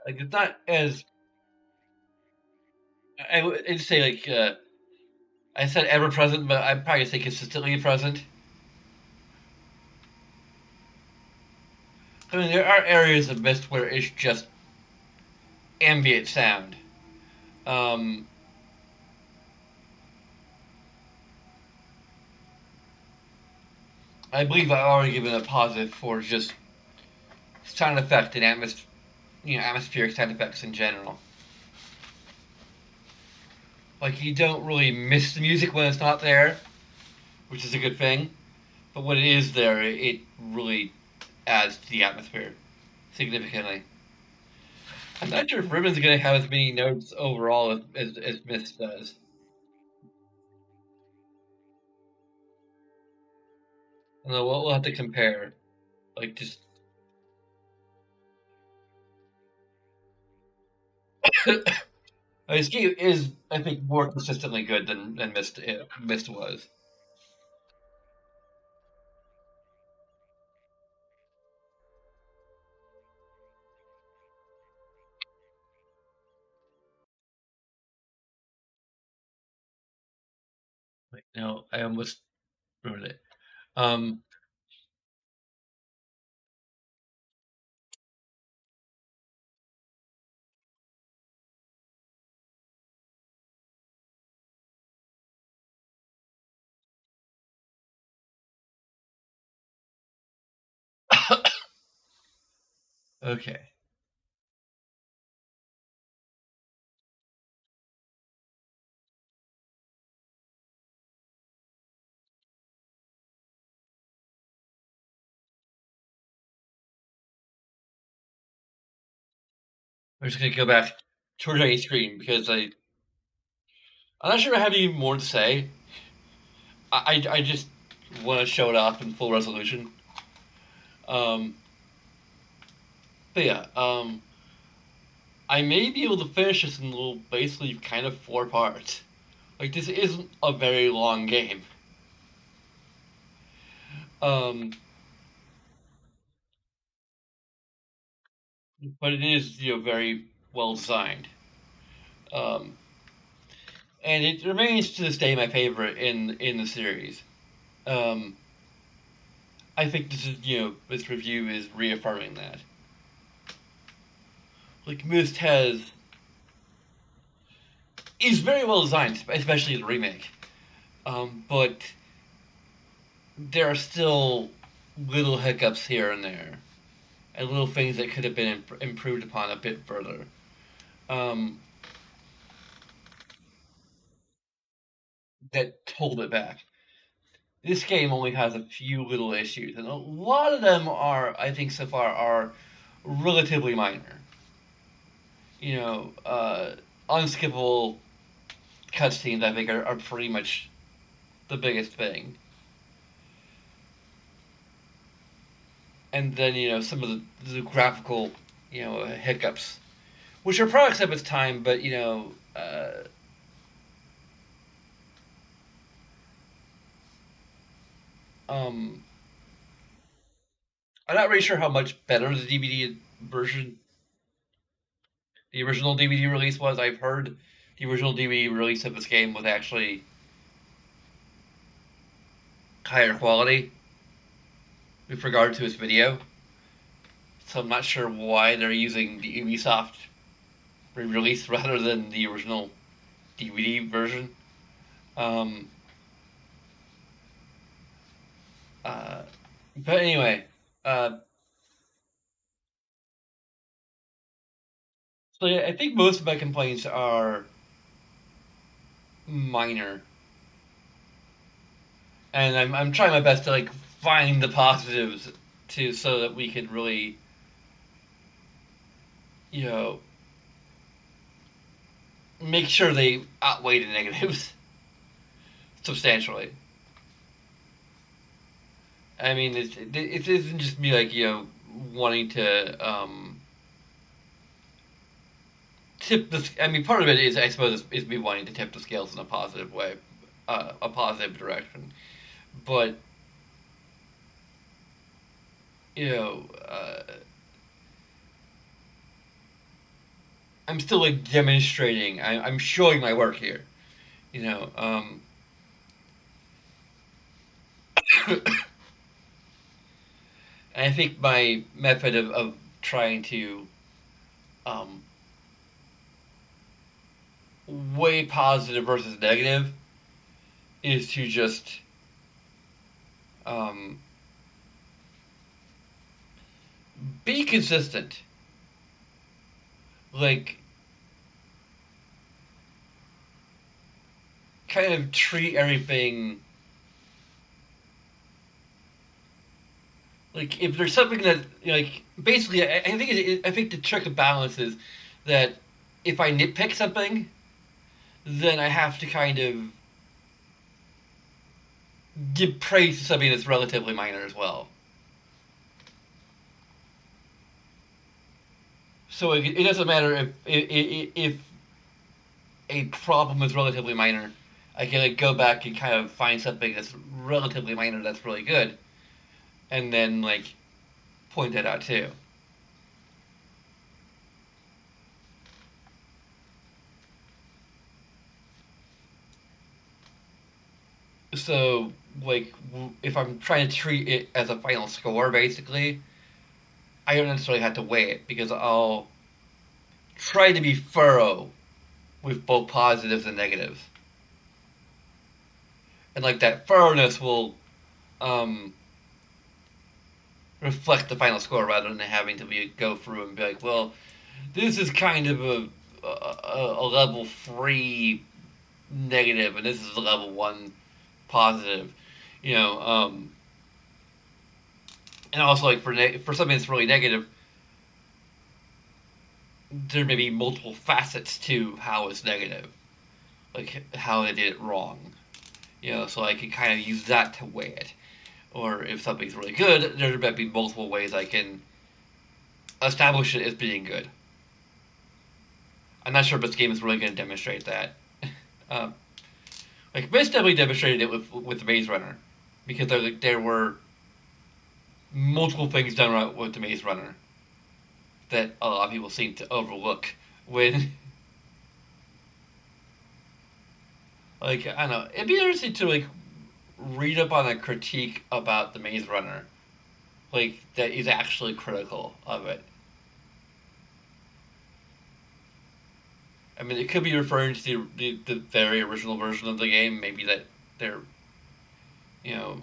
Like it's not as I'd say I said ever present, but I'd probably say consistently present. I mean, there are areas of Myst where it's just ambient sound. Um, I believe I've already given a positive for just sound effect and atmospheric sound effects in general. Like you don't really miss the music when it's not there, which is a good thing. But when it is there, it really adds to the atmosphere significantly. I'm not sure if Riven's going to have as many notes overall as Myst does. And then we'll have to compare. Like just this game is, I think, more consistently good than Myst was. Wait, no, I almost ruined it. Um, okay, I'm just gonna go back towards my screen because I'm not sure I have any more to say. I just want to show it off in full resolution. Um, but yeah, I may be able to finish this in little, basically, kind of 4 parts. Like this isn't a very long game, um, but it is very well designed, um, and it remains to this day my favorite in the series. Um, I think this review is reaffirming that. Like Myst has is very well designed, especially the remake. But there are still little hiccups here and there, and little things that could have been improved upon a bit further. Um, that hold it back. This game only has a few little issues, and a lot of them are, I think, so far are relatively minor. You know, unskippable cutscenes, I think, are pretty much the biggest thing. And then some of the graphical hiccups, which are products of its time, but um, I'm not really sure how much better the DVD version, the original DVD release was. I've heard the original DVD release of this game was actually higher quality with regard to its video. So I'm not sure why they're using the Ubisoft re-release rather than the original DVD version. Um, uh, but anyway, uh, so yeah, I think most of my complaints are minor, and I'm trying my best to find the positives too, so that we can really you know make sure they outweigh the negatives substantially. I mean, it isn't just me wanting to tip the. I mean, part of it is I suppose is me wanting to tip the scales in a positive way, a positive direction. But you know, I'm still demonstrating. I'm showing my work here. You know, and I think my method of trying to um, weigh positive versus negative is to just um, be consistent. Like, kind of treat everything like if there's something that basically I think I think the trick of balance is that if I nitpick something, then I have to kind of give praise to something that's relatively minor as well. So it doesn't matter if a problem is relatively minor. I can like go back and kind of find something that's relatively minor that's really good, and then like point that out too. So like if I'm trying to treat it as a final score, basically, I don't necessarily have to weigh it because I'll try to be thorough with both positives and negatives, and like that thoroughness will um, reflect the final score rather than having to be go through and be like, well, this is kind of a level 3 negative, and this is a level 1 positive. You know, and also like for something that's really negative, there may be multiple facets to how it's negative, like how they did it wrong. You know, so I can kind of use that to weigh it. Or if something's really good, there might be multiple ways I can establish it as being good. I'm not sure if this game is really going to demonstrate that. um, like Myst definitely demonstrated it with the Maze Runner, because there were multiple things done right with the Maze Runner that a lot of people seem to overlook when like I don't know. It'd be interesting to like read up on a critique about the Maze Runner, like that is actually critical of it. I mean, it could be referring to the very original version of the game. Maybe that they're you know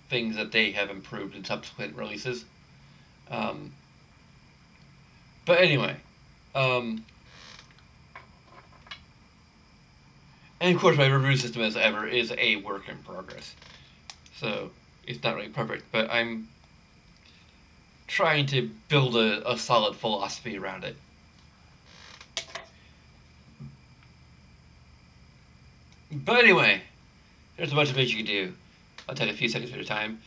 things that they have improved in subsequent releases. Um, but anyway, um, and of course, my review system, as ever, is a work in progress. So it's not really perfect, but I'm trying to build a solid philosophy around it. But anyway, there's a bunch of things you can do. I'll take a few seconds at a time.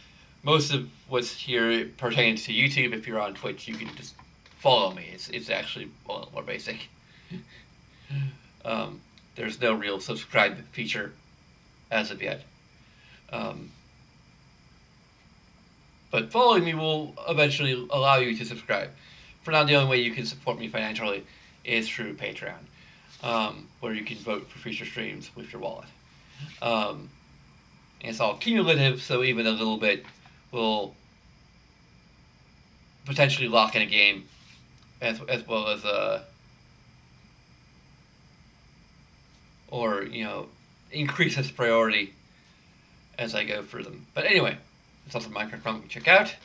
Most of what's here pertains to YouTube. If you're on Twitch, you can just follow me. It's actually a lot more basic. Um, there's no real subscribe feature as of yet. Um, but following me will eventually allow you to subscribe. For now, the only way you can support me financially is through Patreon, where you can vote for future streams with your wallet. Um, and it's all cumulative, so even a little bit will potentially lock in a game, as well as or increase its priority as I go through them. But anyway, it's also Minecraft Realm you can check out.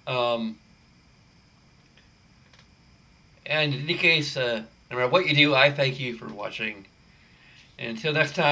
Um, and in any case, no matter what you do, I thank you for watching. And until next time.